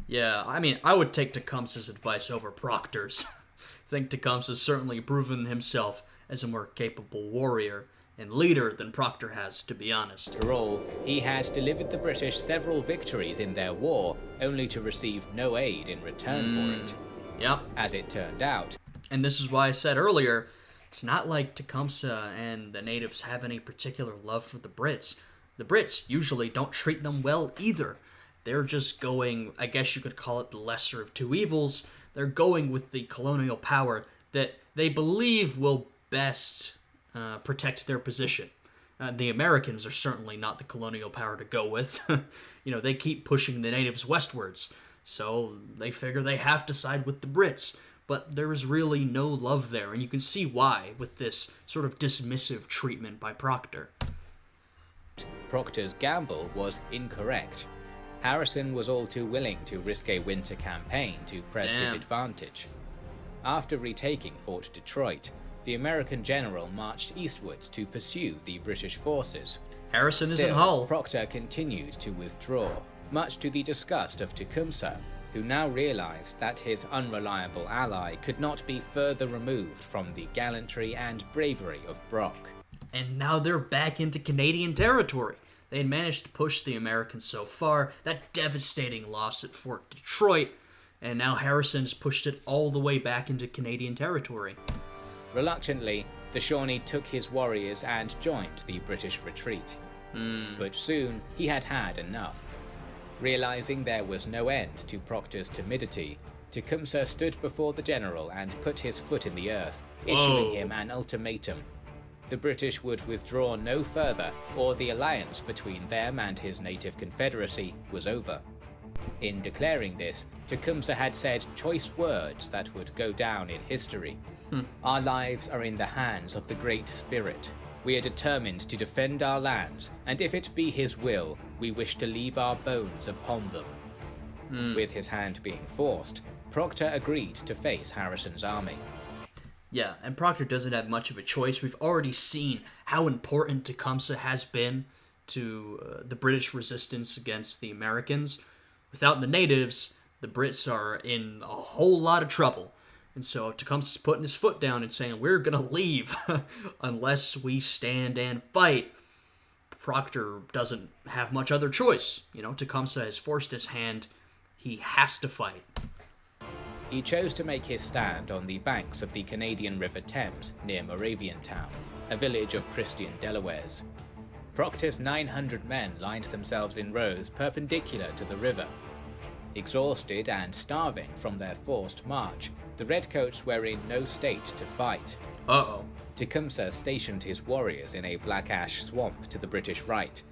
Yeah, I would take Tecumseh's advice over Proctor's. I think Tecumseh's certainly proven himself as a more capable warrior, and leader than Proctor has, to be honest. After all, he had delivered the British several victories in their war, only to receive no aid in return for it. Yep. As it turned out. And this is why I said earlier, it's not like Tecumseh and the natives have any particular love for the Brits. The Brits usually don't treat them well either. They're just going, I guess you could call it the lesser of two evils. They're going with the colonial power that they believe will best protect their position. The Americans are certainly not the colonial power to go with. They keep pushing the natives westwards, so they figure they have to side with the Brits. But there is really no love there, and you can see why with this sort of dismissive treatment by Proctor. Proctor's gamble was incorrect. Harrison was all too willing to risk a winter campaign to press his advantage. After retaking Fort Detroit, the American general marched eastwards to pursue the British forces. Harrison Still, is in Hull. Proctor continued to withdraw, much to the disgust of Tecumseh, who now realized that his unreliable ally could not be further removed from the gallantry and bravery of Brock. And now they're back into Canadian territory. They had managed to push the Americans so far, that devastating loss at Fort Detroit, and now Harrison's pushed it all the way back into Canadian territory. Reluctantly, the Shawnee took his warriors and joined the British retreat. But soon he had had enough. Realizing there was no end to Proctor's timidity, Tecumseh stood before the general and put his foot in the earth, issuing him an ultimatum. The British would withdraw no further, or the alliance between them and his native confederacy was over. In declaring this, Tecumseh had said choice words that would go down in history. Our lives are in the hands of the Great Spirit. We are determined to defend our lands, and if it be his will, we wish to leave our bones upon them. With his hand being forced, Proctor agreed to face Harrison's army. Yeah, and Proctor doesn't have much of a choice. We've already seen how important Tecumseh has been to the British resistance against the Americans. Without the natives, the Brits are in a whole lot of trouble. And so Tecumseh's putting his foot down and saying, we're going to leave unless we stand and fight. Proctor doesn't have much other choice. Tecumseh has forced his hand. He has to fight. He chose to make his stand on the banks of the Canadian River Thames near Moraviantown, a village of Christian Delawares. Proctor's 900 men lined themselves in rows perpendicular to the river. Exhausted and starving from their forced march, the Redcoats were in no state to fight. Tecumseh stationed his warriors in a black ash swamp to the British right.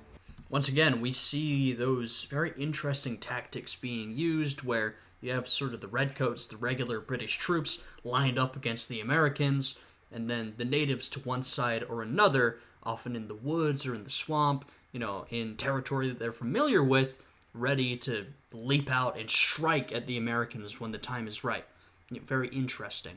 Once again, we see those very interesting tactics being used where you have sort of the Redcoats, the regular British troops, lined up against the Americans, and then the natives to one side or another, often in the woods or in the swamp, in territory that they're familiar with, ready to leap out and strike at the Americans when the time is right. Very interesting.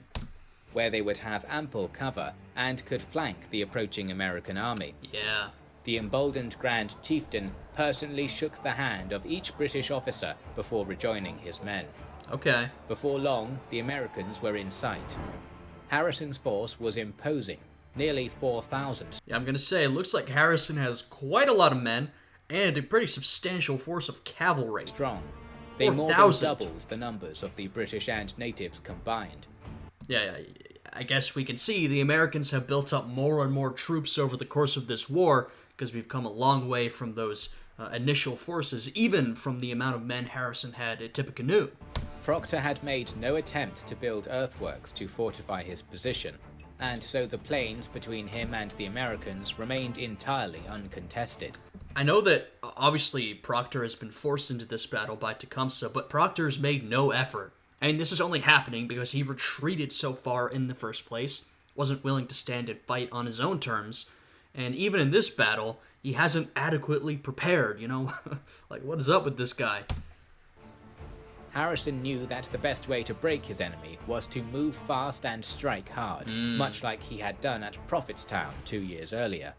Where they would have ample cover and could flank the approaching American army. Yeah. The emboldened Grand Chieftain personally shook the hand of each British officer before rejoining his men. Okay. Before long, the Americans were in sight. Harrison's force was imposing, nearly 4,000. Yeah, I'm going to say, it looks like Harrison has quite a lot of men and a pretty substantial force of cavalry. Strong. They more than doubled the numbers of the British and natives combined. Yeah, I guess we can see the Americans have built up more and more troops over the course of this war, because we've come a long way from those initial forces, even from the amount of men Harrison had at Tippecanoe. Proctor had made no attempt to build earthworks to fortify his position, and so the plains between him and the Americans remained entirely uncontested. I know that, obviously, Proctor has been forced into this battle by Tecumseh, but Proctor's made no effort. I mean, this is only happening because he retreated so far in the first place, wasn't willing to stand and fight on his own terms, and even in this battle, he hasn't adequately prepared, Like, what is up with this guy? Harrison knew that the best way to break his enemy was to move fast and strike hard, much like he had done at Prophetstown 2 years earlier.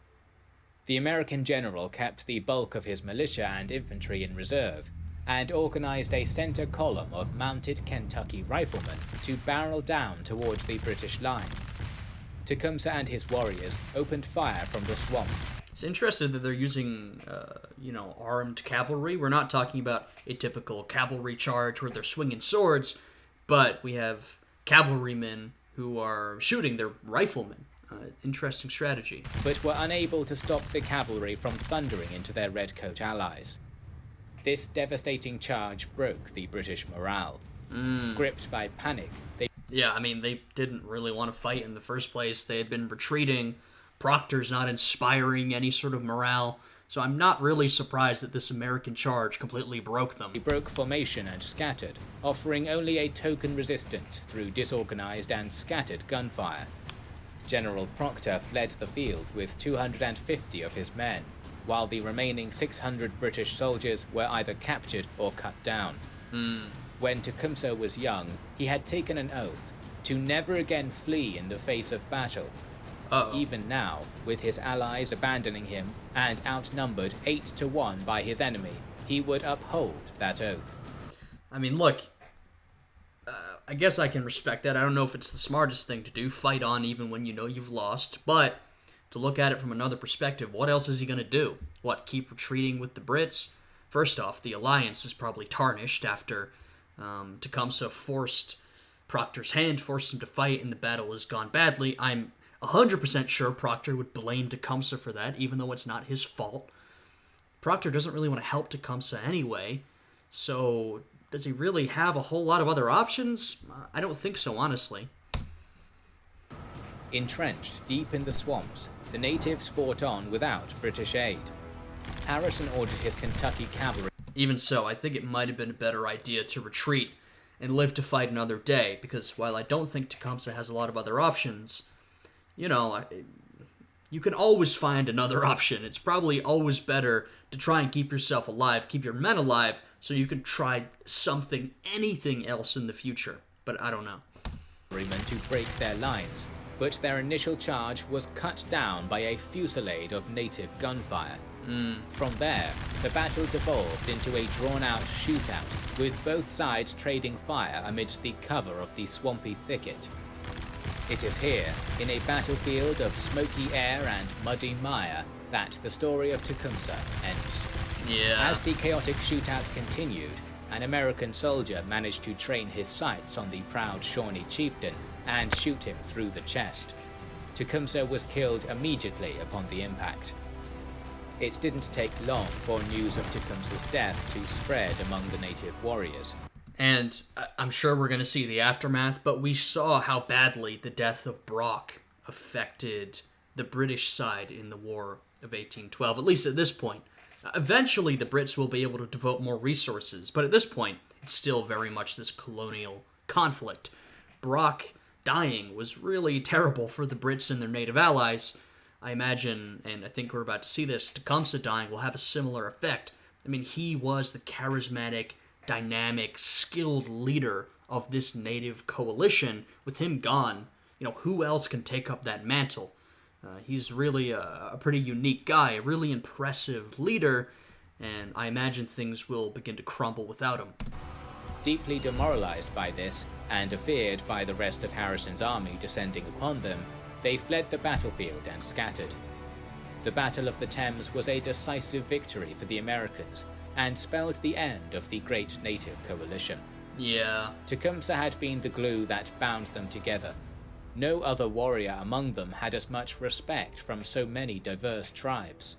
The American general kept the bulk of his militia and infantry in reserve, and organized a center column of mounted Kentucky riflemen to barrel down towards the British line. Tecumseh and his warriors opened fire from the swamp. It's interesting that they're using, armed cavalry. We're not talking about a typical cavalry charge where they're swinging swords, but we have cavalrymen who are shooting their riflemen. Interesting strategy. But were unable to stop the cavalry from thundering into their redcoat allies. This devastating charge broke the British morale. Gripped by panic, they didn't really want to fight in the first place. They had been retreating. Proctor's not inspiring any sort of morale, so I'm not really surprised that this American charge completely broke them. They broke formation and scattered, offering only a token resistance through disorganized and scattered gunfire. General Proctor fled the field with 250 of his men, while the remaining 600 British soldiers were either captured or cut down. When Tecumseh was young, he had taken an oath to never again flee in the face of battle. Even now, with his allies abandoning him and outnumbered 8-1 by his enemy, he would uphold that oath. I mean, look, I guess I can respect that. I don't know if it's the smartest thing to do, fight on even when you know you've lost, but to look at it from another perspective, what else is he going to do? What, keep retreating with the Brits? First off, the alliance is probably tarnished after Tecumseh forced Proctor's hand, forced him to fight, and the battle has gone badly. I'm 100% sure Proctor would blame Tecumseh for that, even though it's not his fault. Proctor doesn't really want to help Tecumseh anyway, so does he really have a whole lot of other options? I don't think so, honestly. Entrenched deep in the swamps, the natives fought on without British aid. Harrison ordered his Kentucky cavalry. Even so, I think it might have been a better idea to retreat and live to fight another day, because while I don't think Tecumseh has a lot of other options, you can always find another option. It's probably always better to try and keep yourself alive, keep your men alive, so you can try anything else in the future. But I don't know. To break their lines, but their initial charge was cut down by a fusillade of native gunfire. From there, the battle devolved into a drawn-out shootout, with both sides trading fire amidst the cover of the swampy thicket. It is here, in a battlefield of smoky air and muddy mire, that the story of Tecumseh ends. As the chaotic shootout continued, an American soldier managed to train his sights on the proud Shawnee chieftain and shoot him through the chest. Tecumseh was killed immediately upon the impact. It didn't take long for news of Tecumseh's death to spread among the native warriors. And I'm sure we're going to see the aftermath, but we saw how badly the death of Brock affected the British side in the War of 1812, at least at this point. Eventually, the Brits will be able to devote more resources, but at this point, it's still very much this colonial conflict. Brock dying was really terrible for the Brits and their native allies. I imagine, and I think we're about to see this, Tecumseh dying will have a similar effect. I mean, he was the charismatic, dynamic, skilled leader of this native coalition. With him gone, who else can take up that mantle? He's really a pretty unique guy, a really impressive leader, and I imagine things will begin to crumble without him. Deeply demoralized by this, and afeared by the rest of Harrison's army descending upon them, they fled the battlefield and scattered. The Battle of the Thames was a decisive victory for the Americans, and spelled the end of the great native coalition. Tecumseh had been the glue that bound them together. No other warrior among them had as much respect from so many diverse tribes.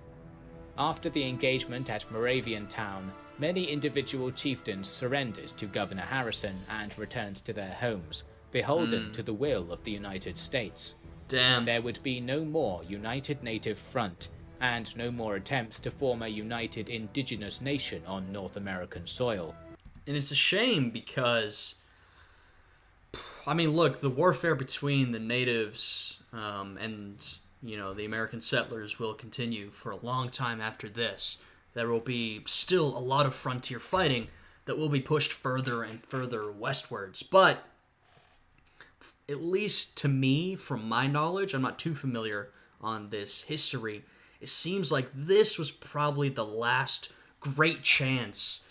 After the engagement at Moravian Town, many individual chieftains surrendered to Governor Harrison and returned to their homes, beholden to the will of the United States. There would be no more United Native Front, and no more attempts to form a united indigenous nation on North American soil. And it's a shame because, look, the warfare between the natives and, the American settlers will continue for a long time after this. There will be still a lot of frontier fighting that will be pushed further and further westwards. But, at least to me, from my knowledge, I'm not too familiar on this history, it seems like this was probably the last great chance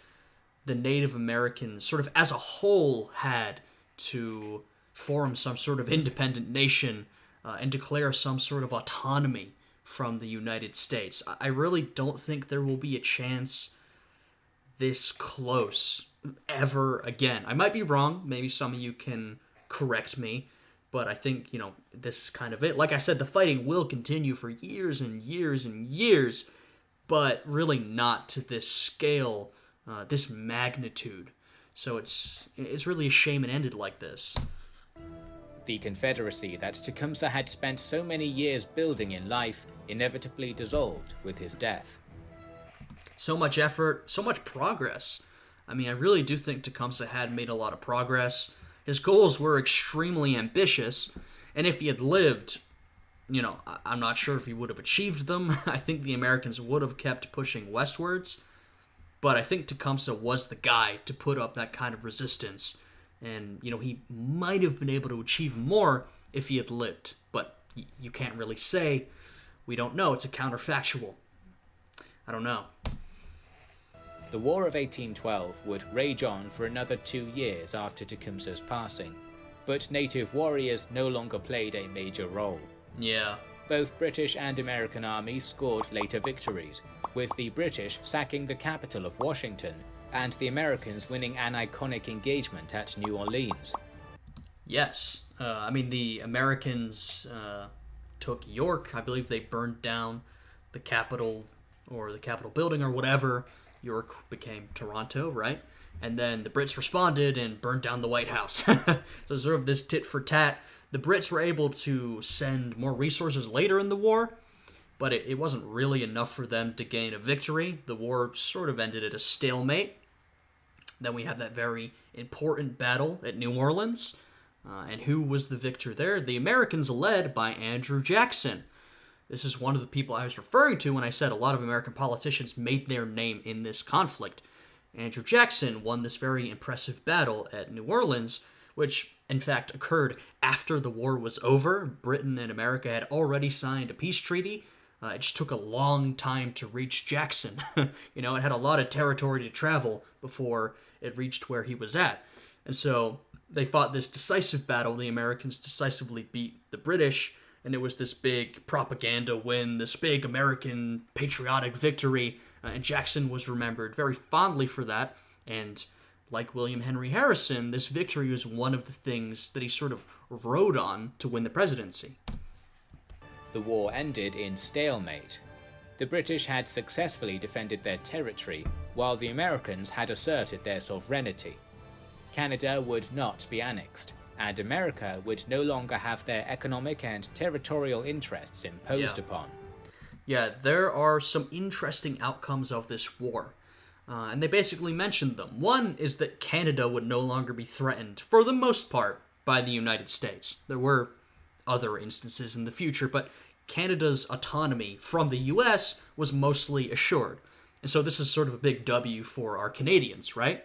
the Native Americans, sort of as a whole, had to form some sort of independent nation and declare some sort of autonomy from the United States. I really don't think there will be a chance this close ever again. I might be wrong. Maybe some of you can correct me. But I think, this is kind of it. Like I said, the fighting will continue for years and years and years, but really not to this scale, this magnitude. So it's really a shame it ended like this. The confederacy that Tecumseh had spent so many years building in life inevitably dissolved with his death. So much effort, so much progress. I mean, I really do think Tecumseh had made a lot of progress. His goals were extremely ambitious, and if he had lived, I'm not sure if he would have achieved them. I think the Americans would have kept pushing westwards, but I think Tecumseh was the guy to put up that kind of resistance, and, he might have been able to achieve more if he had lived, but you can't really say. We don't know. It's a counterfactual. I don't know. The War of 1812 would rage on for another 2 years after Tecumseh's passing, but native warriors no longer played a major role. Yeah. Both British and American armies scored later victories, with the British sacking the capital of Washington, and the Americans winning an iconic engagement at New Orleans. Yes. The Americans took York. I believe they burned down the Capitol, or the Capitol building, or whatever. York became Toronto, right? And then the Brits responded and burned down the White House. So sort of this tit for tat. The Brits were able to send more resources later in the war, but it wasn't really enough for them to gain a victory. The war sort of ended at a stalemate. Then we have that very important battle at New Orleans. And who was the victor there? The Americans, led by Andrew Jackson. This is one of the people I was referring to when I said a lot of American politicians made their name in this conflict. Andrew Jackson won this very impressive battle at New Orleans, which in fact occurred after the war was over. Britain and America had already signed a peace treaty. It just took a long time to reach Jackson. It had a lot of territory to travel before it reached where he was at. And so they fought this decisive battle. The Americans decisively beat the British, and it was this big propaganda win, this big American patriotic victory, and Jackson was remembered very fondly for that. And like William Henry Harrison, this victory was one of the things that he sort of rode on to win the presidency. The war ended in stalemate. The British had successfully defended their territory, while the Americans had asserted their sovereignty. Canada would not be annexed, and America would no longer have their economic and territorial interests imposed upon. Yeah, there are some interesting outcomes of this war, and they basically mentioned them. One is that Canada would no longer be threatened, for the most part, by the United States. There were other instances in the future, but Canada's autonomy from the US was mostly assured. And so this is sort of a big W for our Canadians, right?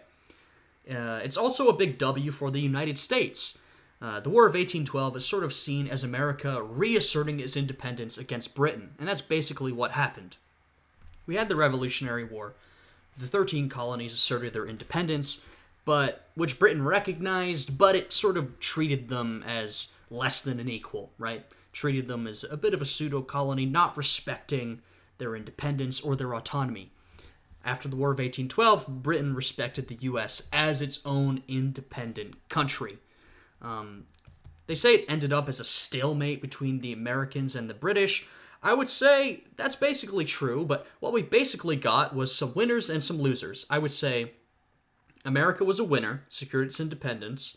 It's also a big W for the United States. The War of 1812 is sort of seen as America reasserting its independence against Britain, and that's basically what happened. We had the Revolutionary War. The 13 colonies asserted their independence, which Britain recognized, but it sort of treated them as less than an equal, right? Treated them as a bit of a pseudo-colony, not respecting their independence or their autonomy. After the War of 1812, Britain respected the U.S. as its own independent country. They say it ended up as a stalemate between the Americans and the British. I would say that's basically true, but what we basically got was some winners and some losers. I would say America was a winner, secured its independence.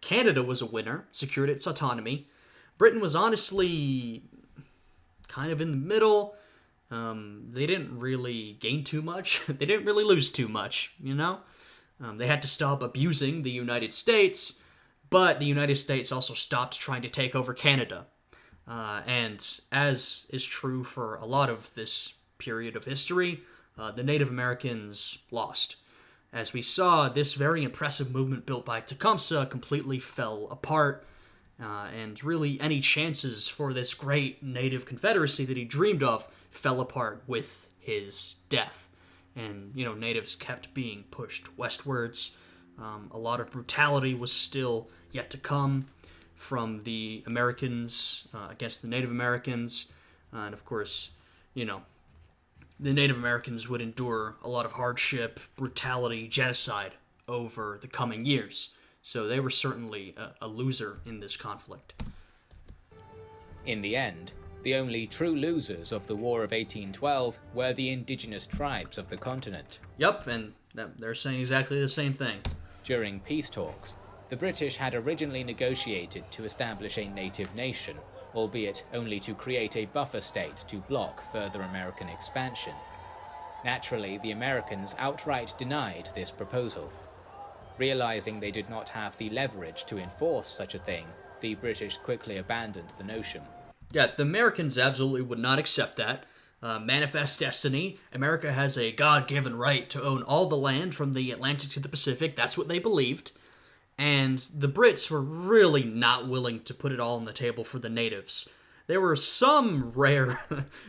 Canada was a winner, secured its autonomy. Britain was honestly kind of in the middle. They didn't really gain too much. They didn't really lose too much, They had to stop abusing the United States, but the United States also stopped trying to take over Canada. And as is true for a lot of this period of history, the Native Americans lost. As we saw, this very impressive movement built by Tecumseh completely fell apart, and really any chances for this great Native Confederacy that he dreamed of fell apart with his death. And, natives kept being pushed westwards. A lot of brutality was still yet to come. from the Americans against the Native Americans. And of course, you know, the Native Americans would endure a lot of hardship, brutality, genocide over the coming years. So they were certainly a loser in this conflict. In the end, the only true losers of the War of 1812 were the indigenous tribes of the continent. Yep, and they're saying exactly the same thing. During peace talks, the British had originally negotiated to establish a native nation, albeit only to create a buffer state to block further American expansion. Naturally, the Americans outright denied this proposal. Realizing they did not have the leverage to enforce such a thing, the British quickly abandoned the notion. Yeah, the Americans absolutely would not accept that. Manifest destiny. America has a God-given right to own all the land from the Atlantic to the Pacific. That's what they believed. And the Brits were really not willing to put it all on the table for the natives. There were some rare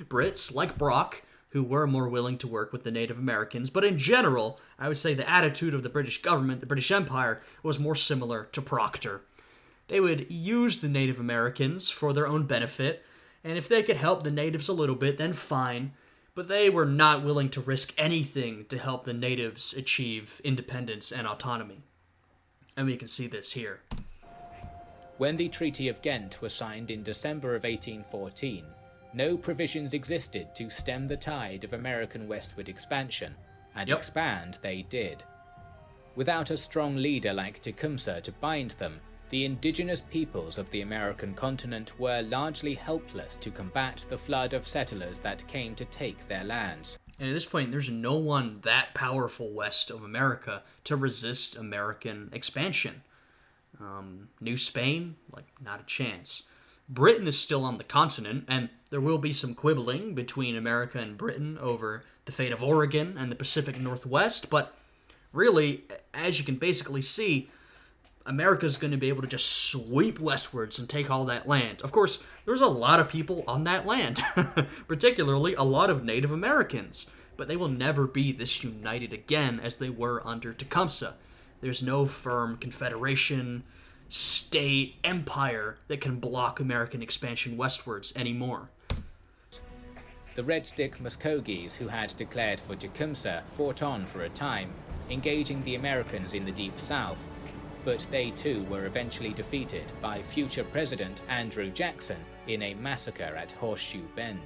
Brits, like Brock, who were more willing to work with the Native Americans, but in general, I would say the attitude of the British government, the British Empire, was more similar to Proctor. They would use the Native Americans for their own benefit, and if they could help the natives a little bit, then fine, but they were not willing to risk anything to help the natives achieve independence and autonomy. And we can see this here. When the Treaty of Ghent was signed in December of 1814, no provisions existed to stem the tide of American westward expansion, and expand they did. Without a strong leader like Tecumseh to bind them, the indigenous peoples of the American continent were largely helpless to combat the flood of settlers that came to take their lands. And at this point, there's no one that powerful west of America to resist American expansion. New Spain, not a chance. Britain is still on the continent, and there will be some quibbling between America and Britain over the fate of Oregon and the Pacific Northwest, but really, as you can basically see, America's going to be able to just sweep westwards and take all that land. Of course, there's a lot of people on that land, particularly a lot of Native Americans, but they will never be this united again as they were under Tecumseh. There's no firm confederation, state, empire that can block American expansion westwards anymore. The Red Stick Muskogees, who had declared for Tecumseh, fought on for a time, engaging the Americans in the Deep South, but they too were eventually defeated by future President Andrew Jackson in a massacre at Horseshoe Bend.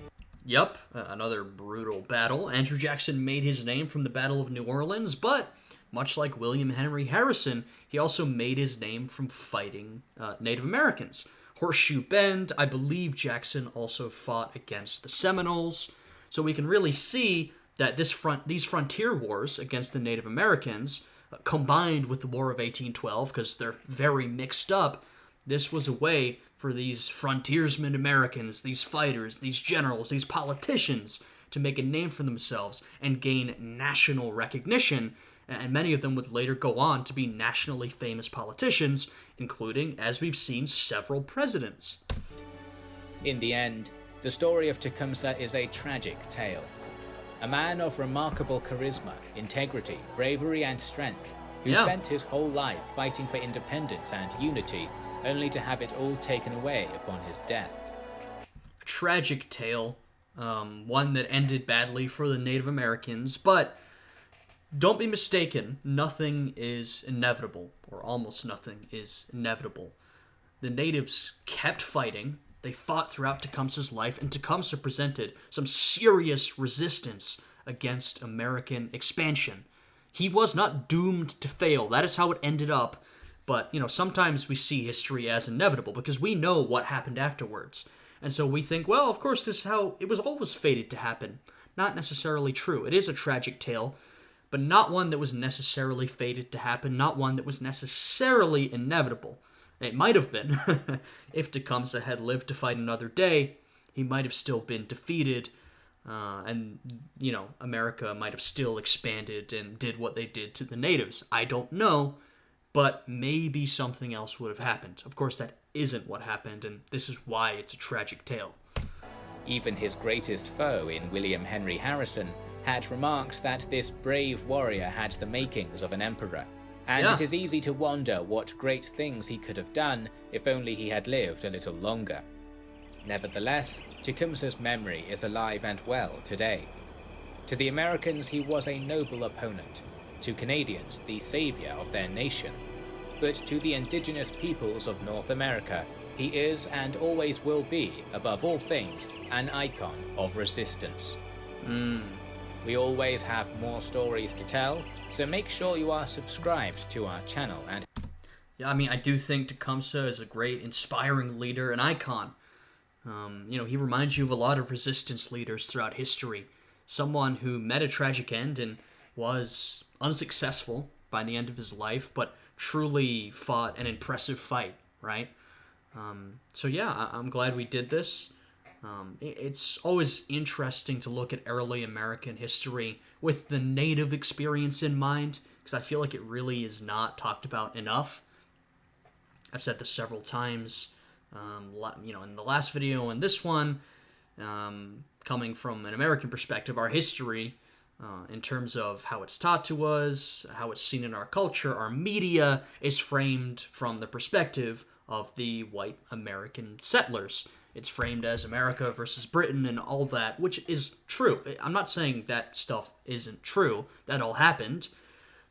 Yep, another brutal battle. Andrew Jackson made his name from the Battle of New Orleans, but much like William Henry Harrison, he also made his name from fighting Native Americans. Horseshoe Bend, I believe Jackson also fought against the Seminoles. So we can really see that these frontier wars against the Native Americans, combined with the War of 1812, because they're very mixed up, this was a way for these frontiersmen Americans, these fighters, these generals, these politicians, to make a name for themselves and gain national recognition. And many of them would later go on to be nationally famous politicians, including, as we've seen, several presidents. In the end, the story of Tecumseh is a tragic tale. A man of remarkable charisma, integrity, bravery, and strength, who spent his whole life fighting for independence and unity, only to have it all taken away upon his death. A tragic tale, one that ended badly for the Native Americans, but don't be mistaken, nothing is inevitable, or almost nothing is inevitable. The natives kept fighting, they fought throughout Tecumseh's life, and Tecumseh presented some serious resistance against American expansion. He was not doomed to fail, that is how it ended up, but, sometimes we see history as inevitable, because we know what happened afterwards. And so we think, well, of course, this is how it was always fated to happen. Not necessarily true. It is a tragic tale, but not one that was necessarily fated to happen, not one that was necessarily inevitable. It might have been. If Tecumseh had lived to fight another day, he might have still been defeated, and, America might have still expanded and did what they did to the natives. I don't know, but maybe something else would have happened. Of course, that isn't what happened, and this is why it's a tragic tale. Even his greatest foe in William Henry Harrison had remarked that this brave warrior had the makings of an emperor. And Yeah. it is easy to wonder what great things he could have done if only he had lived a little longer. Nevertheless, Tecumseh's memory is alive and well today. To the Americans, he was a noble opponent. To Canadians, the savior of their nation. But to the indigenous peoples of North America, he is and always will be, above all things, an icon of resistance. We always have more stories to tell, so make sure you are subscribed to our channel. And Yeah, I mean, I do think Tecumseh is a great, inspiring leader, an icon. He reminds you of a lot of resistance leaders throughout history. Someone who met a tragic end and was unsuccessful by the end of his life, but truly fought an impressive fight, right? So yeah, I'm glad we did this. It's always interesting to look at early American history with the native experience in mind, because I feel like it really is not talked about enough. I've said this several times, in the last video and this one, coming from an American perspective, our history, in terms of how it's taught to us, how it's seen in our culture, our media, is framed from the perspective of the white American settlers. It's framed as America versus Britain and all that, which is true. I'm not saying that stuff isn't true. That all happened.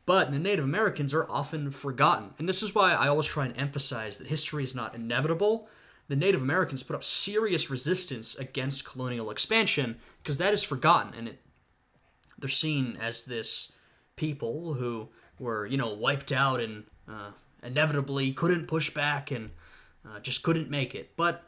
But the Native Americans are often forgotten. And this is why I always try and emphasize that history is not inevitable. The Native Americans put up serious resistance against colonial expansion because that is forgotten. And they're seen as this people who were, wiped out and inevitably couldn't push back and just couldn't make it. But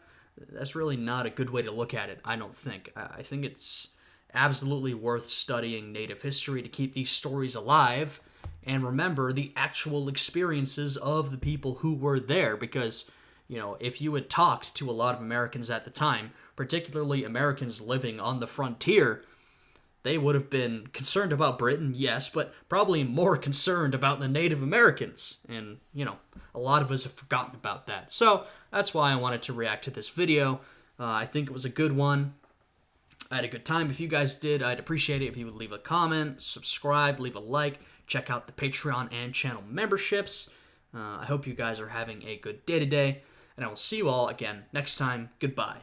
that's really not a good way to look at it, I don't think. I think it's absolutely worth studying Native history to keep these stories alive and remember the actual experiences of the people who were there, because, if you had talked to a lot of Americans at the time, particularly Americans living on the frontier, they would have been concerned about Britain, yes, but probably more concerned about the Native Americans. And, a lot of us have forgotten about that. So that's why I wanted to react to this video. I think it was a good one. I had a good time. If you guys did, I'd appreciate it if you would leave a comment, subscribe, leave a like, check out the Patreon and channel memberships. I hope you guys are having a good day today, and I will see you all again next time. Goodbye.